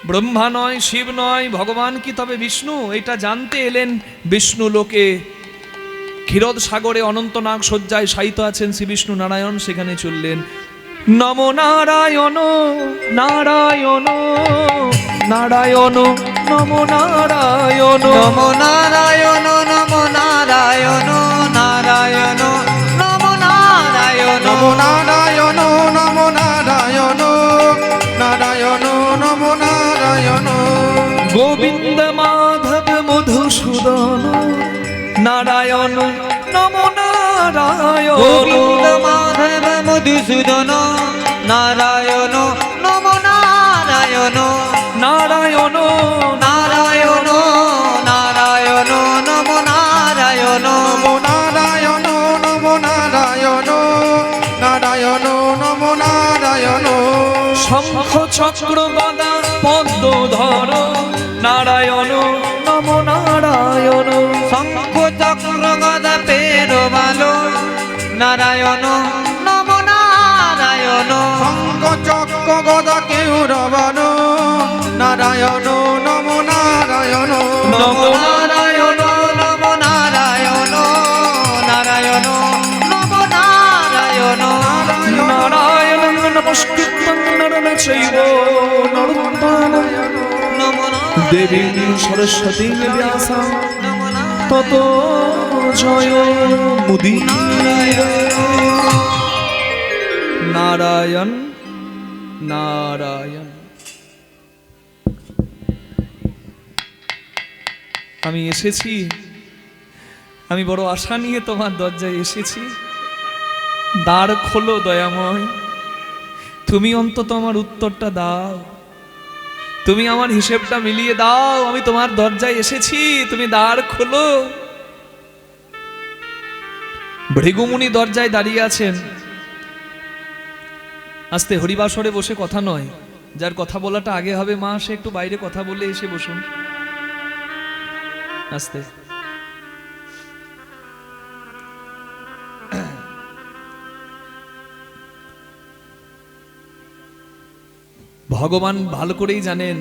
ব্রহ্মা নয়, শিব নয়, ভগবান কি তবে বিষ্ণু? এটা জানতে এলেন বিষ্ণু লোকে। ক্ষীরদ সাগরে অনন্তনাগ শয্যায় শায়িত আছেন শ্রী বিষ্ণু নারায়ণ, সেখানে চললেন। নমো নারায়ণ নারায়ণ নারায়ণ নমো নারায়ণ নমো নারায়ণ নমো নারায়ণ নারায়ণ নমো নারায়ণ নমো নারায়ণ নমো নারায়ণ নারায়ণ নমো নারায়ণ। গোবিন্দ মাধব মধুসূদন নারায়ণ নমো নারায়ণ গোবিন্দ মাধব মধুসূদন নারায়ণ নমো নারায়ণ নারায়ণ নারায়ণ নারায়ণ নমো নারায়ণ নমো নারায়ণ নমো নারায়ণ নারায়ণ নমো নারায়ণ। শঙ্খ চক্র গদা পদ্ম ধর নারায়ণ নমো নারায়ণ শঙ্খ চক্র গদা পেরোবালো নারায়ণ নমো নারায়ণ শঙ্খ চক্র গদা কেউরবান নারায়ণ নমো নারায়ণ। নমো নারায়ণ নমো নারায়ণ নারায়ণ নমো নারায়ণ নারায়ণ নমস্কৃত্যং নরং চৈব নরোত্তমং নমো দেবী সরস্বতী ব্যাসং নমো ততো জয় মুদীরয়ে। নারায়ণ নারায়ণ। আমি এসেছি, আমি বড় আশা নিয়ে তোমার দরজায় এসেছি। দ্বার খোলো দয়াময়, তুমি অন্তত আমার উত্তরটা দাও, তুমি আমার হিসেবটা মিলিয়ে দাও। আমি তোমার দরজায় এসেছি, তুমি দ্বার খোলো। ভৃগুমুনি দরজায় দাঁড়িয়ে আছেন। আস্তে, হরিবাসরে বসে কথা নয়, যার কথা বলাটা আগে হবে মা সে একটু বাইরে কথা বলে এসে বসুন। আস্তে। ভগবান ভালো করেই জানেন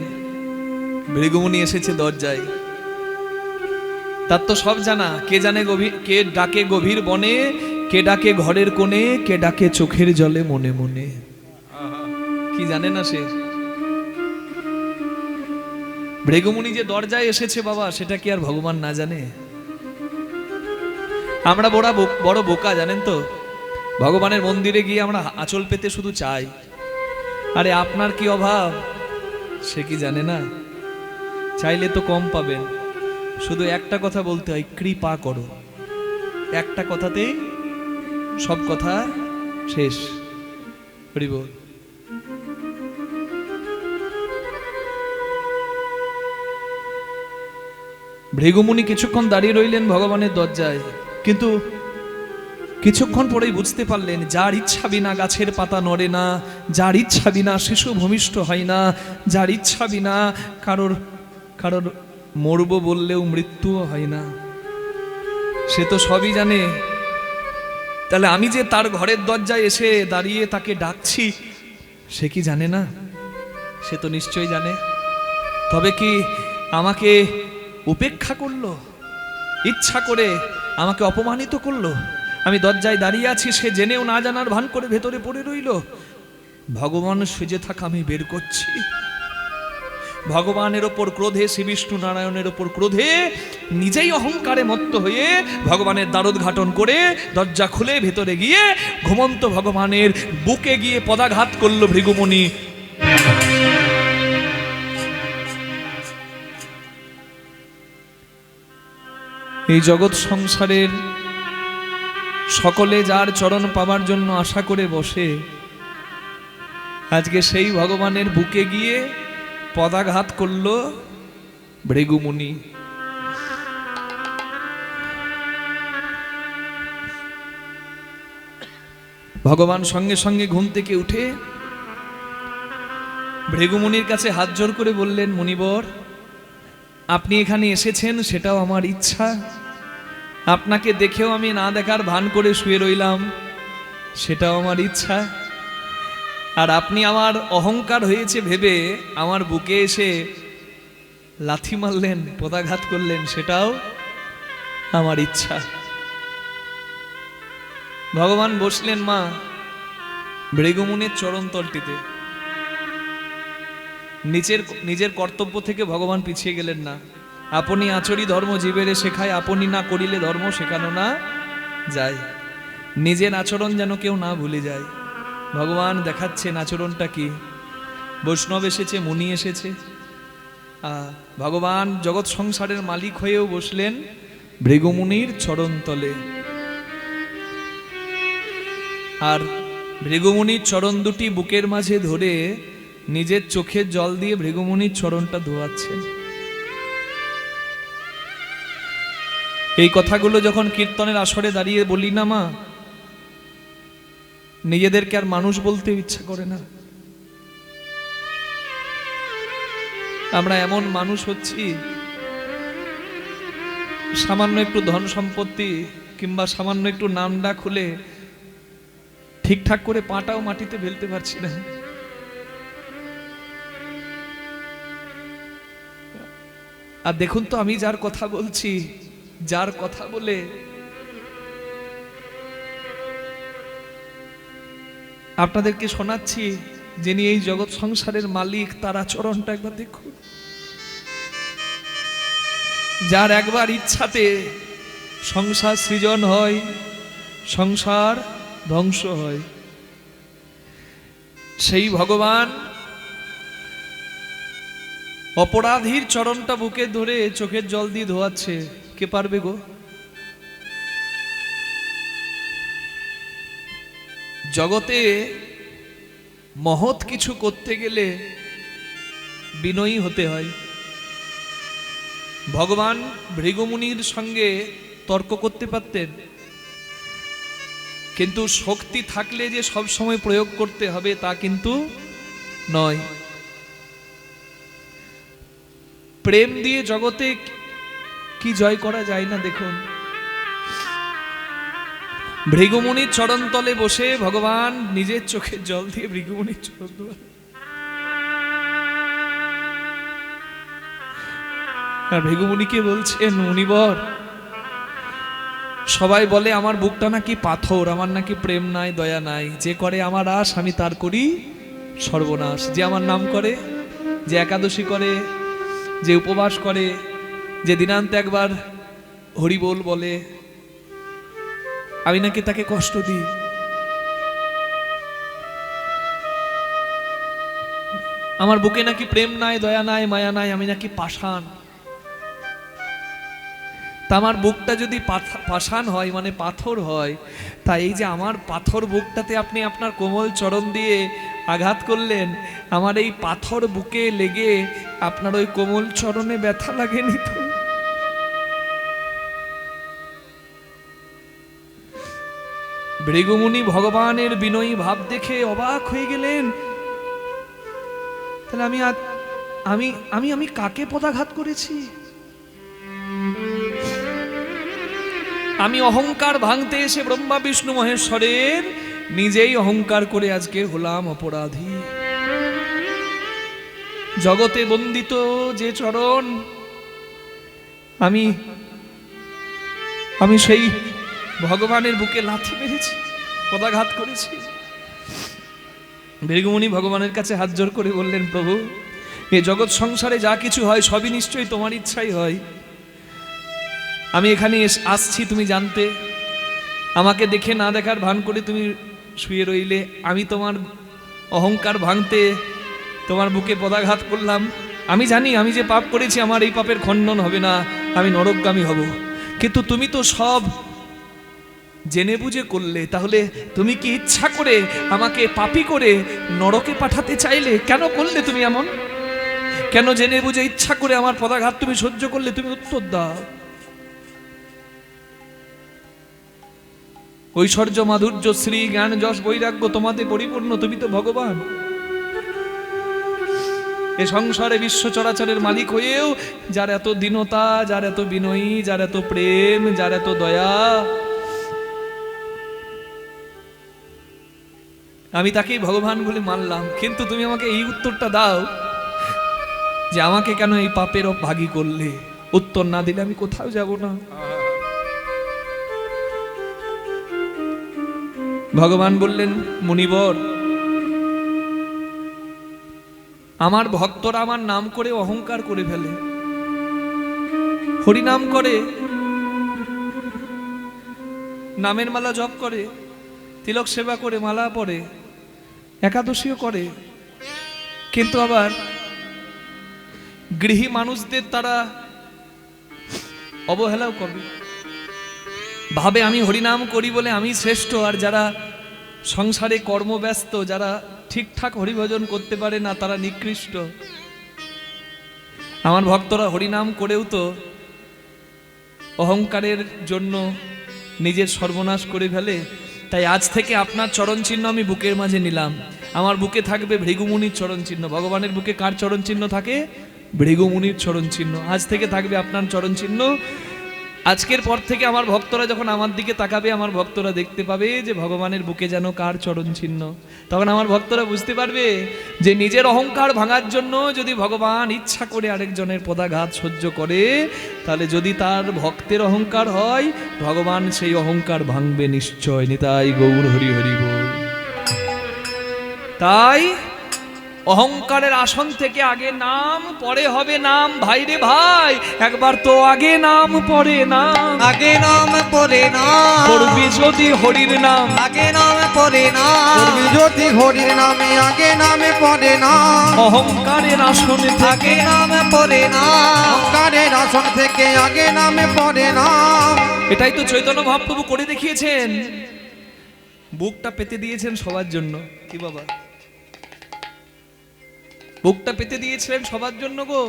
ভৃগুমুনি এসেছে দরজায়, তার তো সব জানা। কে জানে কে ডাকে গভীর বনে, কে ডাকে ঘরের কোণে, কে ডাকে চোখের জলে মনে মনে। কি জানে না সে? ভৃগুমুনি যে দরজায় এসেছে বাবা, সেটা কি আর ভগবান না জানে? আমরা বড় বোকা জানেন তো। ভগবানের মন্দিরে গিয়ে আমরা আঁচল পেতে শুধু চাই, আরে আপনার কি অভাব সে কি জানে না? চাইলে তো কম পাবেন, শুধু একটা কথা বলতে হয়, কৃপা করো। একটা কথাতেই সব কথা শেষ। হরি বল। ভৃগুমুনি কিছুক্ষণ দাঁড়িয়ে রইলেন ভগবানের দরজায়, কিন্তু কিছুক্ষণ পরেই বুঝতে পারলেন যার ইচ্ছা বিনা গাছের পাতা নড়ে না, যার ইচ্ছা বিনা শিশু ভূমিষ্ঠ হয় না, যার ইচ্ছা বিনা কারোর মরব বললেও মৃত্যুও হয় না, সে তো সবই জানে। তাহলে আমি যে তার ঘরের দরজায় এসে দাঁড়িয়ে তাকে ডাকছি, সে কি জানে না? সে তো নিশ্চয়ই জানে। তবে কি আমাকে উপেক্ষা করলো? ইচ্ছা করে আমাকে অপমানিত করলো? আমি দরজায় দাঁড়িয়ে আছি, সে জেনেও না জানার ভান করে ভেতরে পড়ে রইল। ভগবান সেজে থাকা আমি বের করছি, ভগবানের ওপর ক্রোধে, শ্রী বিষ্ণু নারায়ণের ওপর ক্রোধে নিজেই অহংকারে মত্ত হয়ে ভগবানের দ্বারোদ্ঘাটন করে দরজা খুলে ভেতরে গিয়ে ঘুমন্ত ভগবানের বুকে গিয়ে পদাঘাত করলো ভৃগুমুনি। এই জগৎ সংসারের সকলে যার চরণ পাবার জন্য আশা করে বসে, আজকে সেই ভগবানের বুকে গিয়ে পদাঘাত করল ভৃগুমুনি। ভগবান সঙ্গে সঙ্গে ঘুম থেকে উঠে ভৃগুমুনির কাছে হাত জোড় করে বললেন, মুনিবর, আপনি এখানে এসেছেন সেটাও আমার ইচ্ছা, আপনাকে দেখেও আমি না দেখার ভান করে শুয়ে রইলাম সেটাও আমার ইচ্ছা, আর আপনি আমার অহংকার হয়েছে ভেবে আমার বুকে এসে লাথি মারলেন, পদাঘাত করলেন, সেটাও আমার ইচ্ছা। ভগবান বসলেন মা ভৃগুমুনির চরণতলটিতে। নিজের কর্তব্য থেকে ভগবান পিছিয়ে গেলেন না। আপনি আচরি ধর্ম জীবেরে শেখায়, আপনি না করিলে ধর্ম শেখানো না যায়। নিজের আচরণ যেন কেউ না ভুলে যায়। ভগবান দেখাচ্ছেন আচরণটা কি। বৈষ্ণব এসেছে, মুনি এসেছে, ভগবান জগৎ সংসারের মালিক হয়েও বসলেন ভৃগুমুনির চরণতলে। আর ভৃগুমুনির চরণ দুটি বুকের মাঝে ধরে নিজের চোখের জল দিয়ে ভৃগুমুনির চরণটা ধোয়াচ্ছেন। এই কথাগুলো যখন কীর্তনের আসরে দাঁড়িয়ে বলি না মা, নিজেদেরকে আর মানুষ বলতে ইচ্ছা করে না। আমরা এমন মানুষ হচ্ছি, সামান্য একটু ধন সম্পত্তি কিংবা সামান্য একটু নাম ডাক হলে ঠিকঠাক করে পাটাও মাটিতে ফেলতে পারছি না। আর দেখুন তো, আমি যার কথা বলছি, যার কথা বলে আপনাদেরকে শোনাচ্ছি, যিনি এই জগৎ সংসারের মালিক, তার আচরণটা একবার দেখুন। যার একবার ইচ্ছাতে সংসার সৃজন হয়, সংসার ধ্বংস হয়, সেই ভগবান অপরাধীর চরণটা বুকে ধরে চোখের জল দিয়ে ধোয়াচ্ছে। কে পারবে গো? জগতে মহৎ কিছু করতে গেলে বিনয়ী হতে হয়। ভগবান ভৃগুমুনির সঙ্গে তর্ক করতে পারতেন, কিন্তু শক্তি থাকলে যে সব সময় প্রয়োগ করতে হবে তা কিন্তু নয়। প্রেম দিয়ে জগতে কি জয় করা যায় না দেখুন। ভৃগুমুনির চরণতলে বসে ভগবান নিজের চোখের জল দিয়ে ভৃগুমুনির চরণ ধোয়া। আর ভৃগুমুনিকে বলছেন, মুনিবর, সবাই বলে আমার বুকটা নাকি পাথর, আমার নাকি প্রেম নাই, দয়া নাই। যে করে আমার আশ আমি তার করি সর্বনাশ। যে আমার নাম করে, যে একাদশী করে, যে উপবাস করে, যে দিনান্তে একবার হরিবোল বলে, আমি নাকি তাকে কষ্ট দিই। আমার বুকে নাকি প্রেম নাই, দয়া নাই, মায়া নাই, আমি নাকি পাষাণ। তা আমার বুকটা যদি পাষাণ হয়, মানে পাথর হয়, তা এই যে আমার পাথর বুকটাতে আপনি আপনার কোমল চরণ দিয়ে আঘাত করলেন, আমার এই পাথর বুকে লেগে আপনার ওই কোমল চরণে ব্যথা লাগেনি তো? ভৃগুমুনি ভগবানের বিনয়ী ভাব দেখে অবাক হয়ে গেলেন। তাহলে আমি কাকে পদাঘাত করেছি? আমি অহংকার ভাঙতে এসে ব্রহ্মা বিষ্ণু মহেশ্বরের নিজেই অহংকার করে আজকে হলাম অপরাধী। জগতে বন্দিত যে চরণ, আমি সেই ভগবানের বুকে লাথি মেরেছি, পদাঘাত করেছি। ভৃগুমুনি ভগবানের কাছে হাত জোড় করে বললেন, প্রভু এ জগৎ সংসারে যা কিছু হয় সবই নিশ্চয়ই তোমার ইচ্ছাই হয়। আমি এখানে আসছি তুমি জানতে, আমাকে দেখে না দেখার ভান করে তুমি শুয়ে রইলে, আমি তোমার অহংকার ভাঙতে তোমার বুকে পদাঘাত করলাম। আমি জানি আমি যে পাপ করেছি আমার এই পাপের খণ্ডন হবে না, আমি নরকগামী হব, কিন্তু তুমি তো সব জেনে বুঝে করলে। তাহলে তুমি কি ইচ্ছা করে আমাকে পাপী করে নরকে পাঠাতে চাইলে? কেন করলে তুমি এমন? কেন জেনে বুঝে ইচ্ছা করে আমার পদাঘাত তুমি সহ্য করলে? তুমি উত্তর দাও। ঐশ্বর্য, মাধুর্য, শ্রী, জ্ঞান, যশ, বৈরাগ্য তোমাতে পরিপূর্ণ, তুমি তো ভগবান। এ সংসারে বিশ্ব চরাচরের মালিক হয়েও যার এত দীনতা, যার এত বিনয়ী, যার এত প্রেম, যার এত দয়া, আমি তাকেই ভগবান বলে মানলাম। কিন্তু তুমি আমাকে এই উত্তরটা দাও যে আমাকে কেন এই পাপের ভাগী করলে? উত্তর না দিলে আমি কোথাও যাব না। ভগবান বললেন, মুনিবর, আমার ভক্তরা আমার নাম করে অহংকার করে ফেলে, হরিনাম করে, নামের মালা জপ করে, তিলক সেবা করে, মালা পরে, একাদশীও করে, কিন্তু আবার গৃহী মানুষদের তারা অবহেলাও করবে, ভাবে আমি হরিনাম করি বলে আমি শ্রেষ্ঠ, আর যারা সংসারে কর্মব্যস্ত, যারা ঠিকঠাক হরিভজন করতে পারে না, তারা নিকৃষ্ট। আমার ভক্তরা হরিনাম করেও তো অহংকারের জন্য নিজের সর্বনাশ করে ফেলে। তাই আজ থেকে আপনার চরণ চিহ্ন আমি বুকের মাঝে নিলাম। আমার বুকে থাকবে ভৃগুমুনির চরণ চিহ্ন। ভগবানের বুকে কার চরণ চিহ্ন থাকে? ভৃগুমুনির চরণ চিহ্ন। আজ থেকে থাকবে আপনার চরণ চিহ্ন। আজকের পর থেকে আমার ভক্তরা যখন আমার দিকে তাকাবে, আমার ভক্তরা দেখতে পাবে যে ভগবানের বুকে যেন কার চরণ চিহ্ন। তখন আমার ভক্তরা বুঝতে পারবে যে নিজের অহংকার ভাঙার জন্য যদি ভগবান ইচ্ছা করে আরেকজনের পদাঘাত সহ্য করে, তাহলে যদি তার ভক্তের অহংকার হয়, ভগবান সেই অহংকার ভাঙবে নিশ্চয়। নিতাই গৌর হরি হরি বল। তাই অহংকারের আসন থেকে আগে নাম, পরে হবে নাম। ভাই রে ভাই, একবার তো আগে নাম পরে নাম। আগে নাম পরে নাম করবি যদি হরির নাম, আগে নাম পরে নাম করবি যদি হরির নামে, আগে নামে পড়ে নাম। অহংকারের আসন আগে থেকে নাম পরে নাম অহংকারের আসন থেকে আগে নামে পড়ে নাম। এটাই তো চৈতন্য মহাপ্রভু করে দেখিয়েছেন। বুকটা পেতে দিয়েছেন সবার জন্য। কি বাবা, বুকটা পেতে দিয়েছিলেন সবার জন্য গো।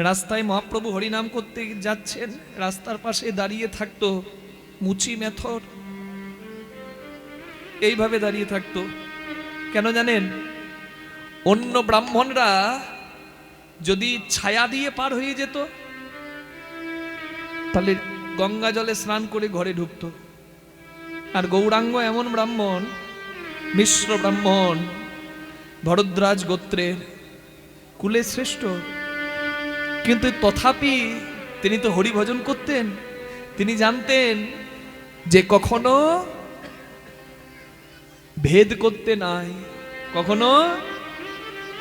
রাস্তায় মহাপ্রভু হরিনাম করতে যাচ্ছেন, রাস্তার পাশে দাঁড়িয়ে থাকতো মুচি মেথর, এইভাবে দাঁড়িয়ে থাকতো। কেন জানেন? অন্য ব্রাহ্মণরা যদি ছায়া দিয়ে পার হয়ে যেত, তাহলে গঙ্গা জলে স্নান করে ঘরে ঢুকতো। আর গৌরাঙ্গ এমন ব্রাহ্মণ, মিশ্র ব্রাহ্মণ, ভরদ্রাজ গোত্রের, কুলে শ্রেষ্ঠ, কিন্তু তথাপি তিনি তো হরিভজন করতেন। তিনি জানতেন যে কখনো ভেদ করতে নাই, কখনো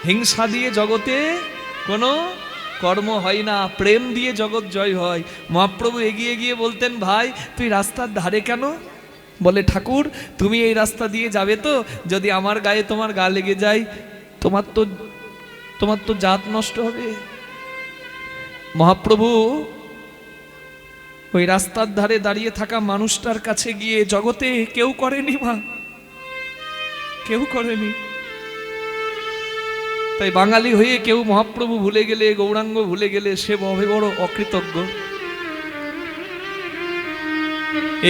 হিংসা দিয়ে জগতে কোনো কর্ম হয় না, প্রেম দিয়ে জগৎ জয় হয়। মহাপ্রভু এগিয়ে গিয়ে বলতেন, ভাই তুই রাস্তার ধারে কেন? বলে, ঠাকুর তুমি এই রাস্তা দিয়ে যাবে তো, যদি আমার গায়ে তোমার গা লেগে যায়, তোমার তো জাত নষ্ট হবে। মহাপ্রভু ওই রাস্তার ধারে দাঁড়িয়ে থাকা মানুষটার কাছে গিয়ে, জগতে কেউ করেনি মা, কেউ করেনি, তাই বাঙালি হয়ে কেউ মহাপ্রভু ভুলে গেলে, গৌরাঙ্গ ভুলে গেলে সে বড় অকৃতজ্ঞ।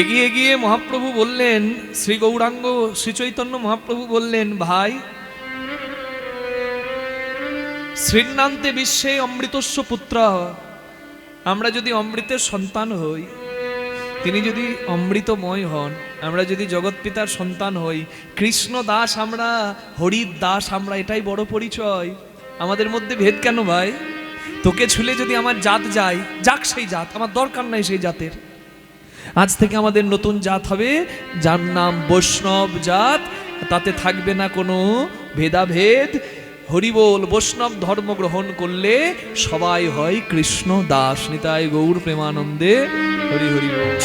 এগিয়ে গিয়ে মহাপ্রভু বললেন, শ্রী গৌরাঙ্গ শ্রী চৈতন্য মহাপ্রভু বললেন, ভাই শ্রীনান্তে বিশ্বে অমৃতস্য পুত্র, আমরা যদি অমৃতের সন্তান হই, তিনি যদি অমৃতময় হন, আমরা যদি জগৎ পিতার সন্তান হই, কৃষ্ণ দাস আমরা, হরির দাস আমরা, এটাই বড় পরিচয়। আমাদের মধ্যে ভেদ কেন ভাই? তোকে ছুলে যদি আমার জাত যায়, যাক সেই জাত, আমার দরকার নাই সেই জাতের। আজ থেকে আমাদের নতুন জাত হবে, যার নাম বৈষ্ণব জাত। তাতে থাকবে না কোনো ভেদাভেদ। হরিবোল। বৈষ্ণব ধর্ম গ্রহণ করলে সবাই হয় কৃষ্ণ দাস। নিতাই গৌর প্রেমানন্দে হরি হরি বল।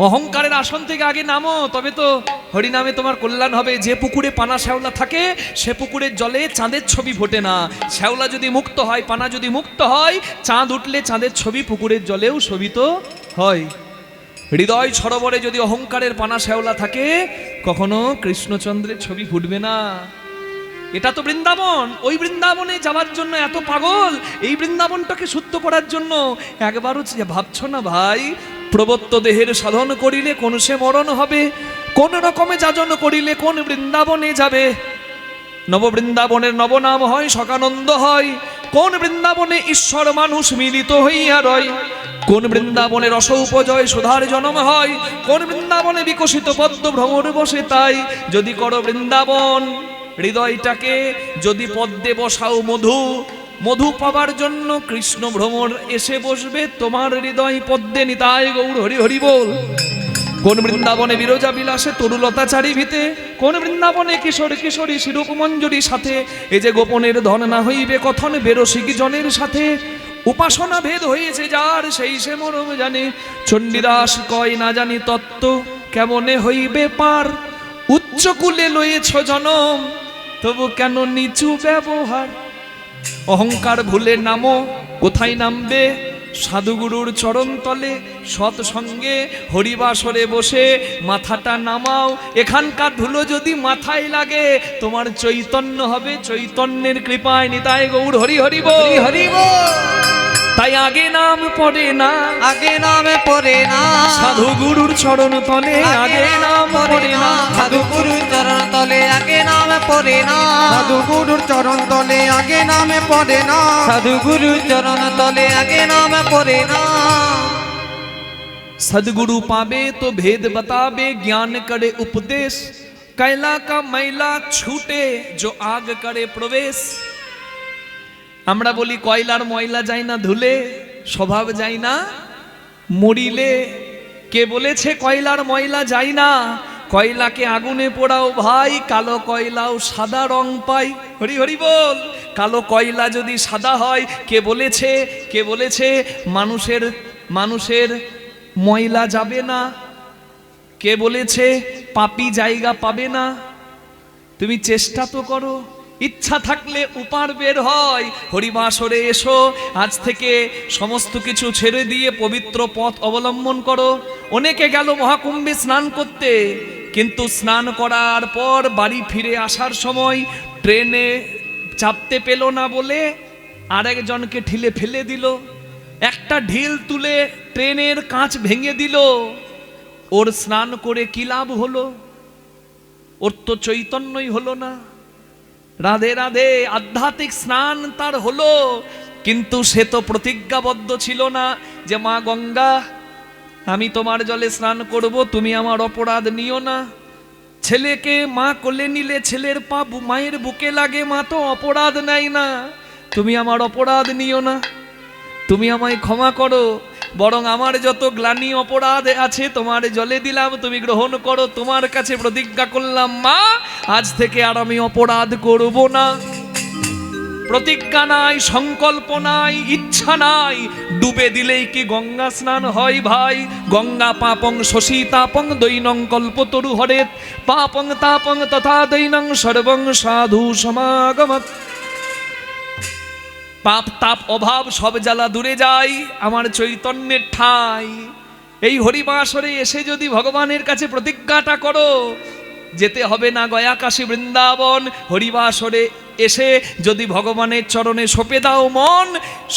অহংকারের আসন থেকে আগে নামো, তবে তো হরিনামে তোমার কল্যাণ হবে। যে পুকুরে পানা শ্যাওলা থাকে সে পুকুরের জলে চাঁদের ছবি ফোটে না। শ্যাওলা যদি মুক্ত হয়, পানা যদি মুক্ত হয়, চাঁদ উঠলে চাঁদের ছবি পুকুরের জলেও শোভিত হয়। হৃদয় সরোবরে যদি অহংকারের পানা শ্যাওলা থাকে, কখনো কৃষ্ণচন্দ্রের ছবি ফুটবে না। এটা তো বৃন্দাবন। ওই বৃন্দাবনে যাওয়ার জন্য এত পাগল, এই বৃন্দাবনটাকে শুদ্ধ করার জন্য একবারও ভাবছো না ভাই? প্রবত্ত দেহের সাধন করিলে কোন সে মরণ হবে, কোন রকমে যাজন করিলে কোন বৃন্দাবনে যাবে। নব বৃন্দাবনের নবনাম হয়, সকানন্দ হয়। কোন বৃন্দাবনে ঈশ্বর মানুষ মিলিত হইয়া রয়। কোন বৃন্দাবনের রস উপজয় সুধার জন্ম হয়। কোন বৃন্দাবনে বিকশিত পদ্ম ভ্রমর বসে। তাই যদি করো বৃন্দাবন হৃদয়টাকে, যদি পদ্মে বসাও মধু, মধু পাবার জন্য কৃষ্ণ ভ্রমর এসে বসবে তোমার হৃদয় পদ্মে। নিতাই গৌর হরি হরি বল। কোন বৃন্দাবনে বিরজা বিলাসে তরুলতা চারিভিতে, কোন বৃন্দাবনে কিশোর কিশোরী শিরূপ মঞ্জুরি সাথে। এই যে গোপনের ধন না হইবে কথন বেরসিক জনের সাথে। উপাসনা ভেদ হয়েছে যার, সেই সে মরম জানে। চণ্ডীদাস কয় না জানি তত্ত্ব, কেমনে হইবে পার। উচ্চ কুলে লয়েছ জনম, তবু কেন নিচু ব্যবহার। অহংকার ভুলে নামো, কোথায় নামবে? সাধুগুরুর চরণ তলে সৎসঙ্গে হরিবাসরে বসে মাথাটা নামাও। এখানকার ধুলো যদি মাথায় লাগে, তোমার চৈতন্য হবে চৈতন্যের কৃপায়। নিতাই গৌর হরি হরি বল। হরি বল। তাই আগে নাম পড়ে না, আগে নামে পড়ে না। সাধু গুরুর চরণ তলে আগে নাম পড়ে না। সাধু গুরুর চরণ তলে আগে নামে পড়ে না। সাধু গুরুর চরণ তলে আগে নামে পড়ে না। সাধু গুরুর চরণ তলে আগে নামে পড়ে না। सदगुरु पावे तो भेद बतावे, ज्ञान करे उपदेश। कैला का मैला छूटे जो आग करे प्रवेश। আমরা বলি কয়লার ময়লা যায় না ধুলে, স্বভাব যায় না মরিলে। কে বলেছে কয়লার ময়লা যায় না? কয়লাকে আগুনে পোড়াও ভাই, কালো কয়লাও সাদা রং পাই। হরি হরি বল। কালো কয়লা যদি সাদা হয়, কে বলেছে? কে বলেছে মানুষের ময়লা যাবে না? কে বলেছে পাপী জায়গা পাবে না? তুমি চেষ্টা তো করো, ইচ্ছা থাকলে উপার বের হয়। হরিবাসরে এসো, আজ থেকে সমস্ত কিছু ছেড়ে দিয়ে পবিত্র পথ অবলম্বন করো। অনেকে গেল মহাকুম্ভে স্নান করতে, কিন্তু স্নান করার পর বাড়ি ফিরে আসার সময় ট্রেনে চাপতে পেল না বলে আরেকজনকে ঠেলে ফেলে দিল। একটা ঢিল তুলে ট্রেনের কাঁচ ভেঙে দিল। ওর স্নান করে কি লাভ হলো? ওর তো চৈতন্যই হলো না। রাধে রাধে, আধ্যাত্মিক স্নান তার হলো, কিন্তু সে তো প্রতিজ্ঞাবদ্ধ ছিল না যে মা গঙ্গা, আমি তোমার জলে স্নান করব, তুমি আমার অপরাধ নিও না। ছেলেকে মা কোলে নিলে ছেলের পা মায়ের বুকে লাগে, মা তো অপরাধ নেয় না, তুমি আমার অপরাধ নিও না, তুমি আমায় ক্ষমা করো, বরং আমার যত গ্লানি অপরাধ আছে তোমার জলে দিলাম, তুমি গ্রহণ করো। তোমার কাছে প্রতিজ্ঞা করলাম মা, আজ থেকে আর আমি অপরাধ করব না। প্রতিজ্ঞা নাই, সংকল্প নাই, ইচ্ছা নাই, ডুবে দিলেই কি গঙ্গা স্নান হয় ভাই? গঙ্গা পাপং শশী তাপং দৈনং কল্পতরু হরেত, পাপং তাপং তথা দৈনং সর্বং সাধু সমাগমৎ। পাপ তাপ অভাব সব জ্বালা দূরে যায় আমার চৈতন্যের ঠাই। এই হরিবাসরে এসে যদি ভগবানের কাছে প্রতিজ্ঞাটা করো, যেতে হবে না গয়া কাশী বৃন্দাবন। হরিবাসরে এসে যদি ভগবানের চরণে সঁপে দাও মন,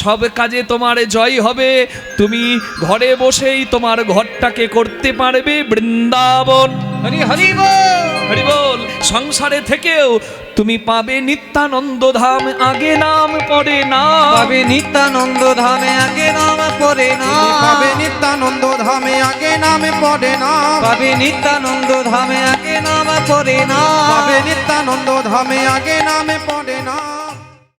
সব কাজে তোমার জয় হবে। তুমি ঘরে বসেই তোমার ঘরটাকে করতে পারবে বৃন্দাবন। হরি হরি বল। হরি বল। সংসারে থেকেও তুমি পাবে নিত্যানন্দ ধাম, আগে নাম পড়ে না। পাবে নিত্যানন্দ ধামে আগে নাম পড়ে না। পাবে নিত্যানন্দ ধামে আগে নামে পড়ে না। পাবে নিত্যানন্দ ধামে আগে নাম পড়ে না। পাবে নিত্যানন্দ ধামে আগে নামে পড়ে না।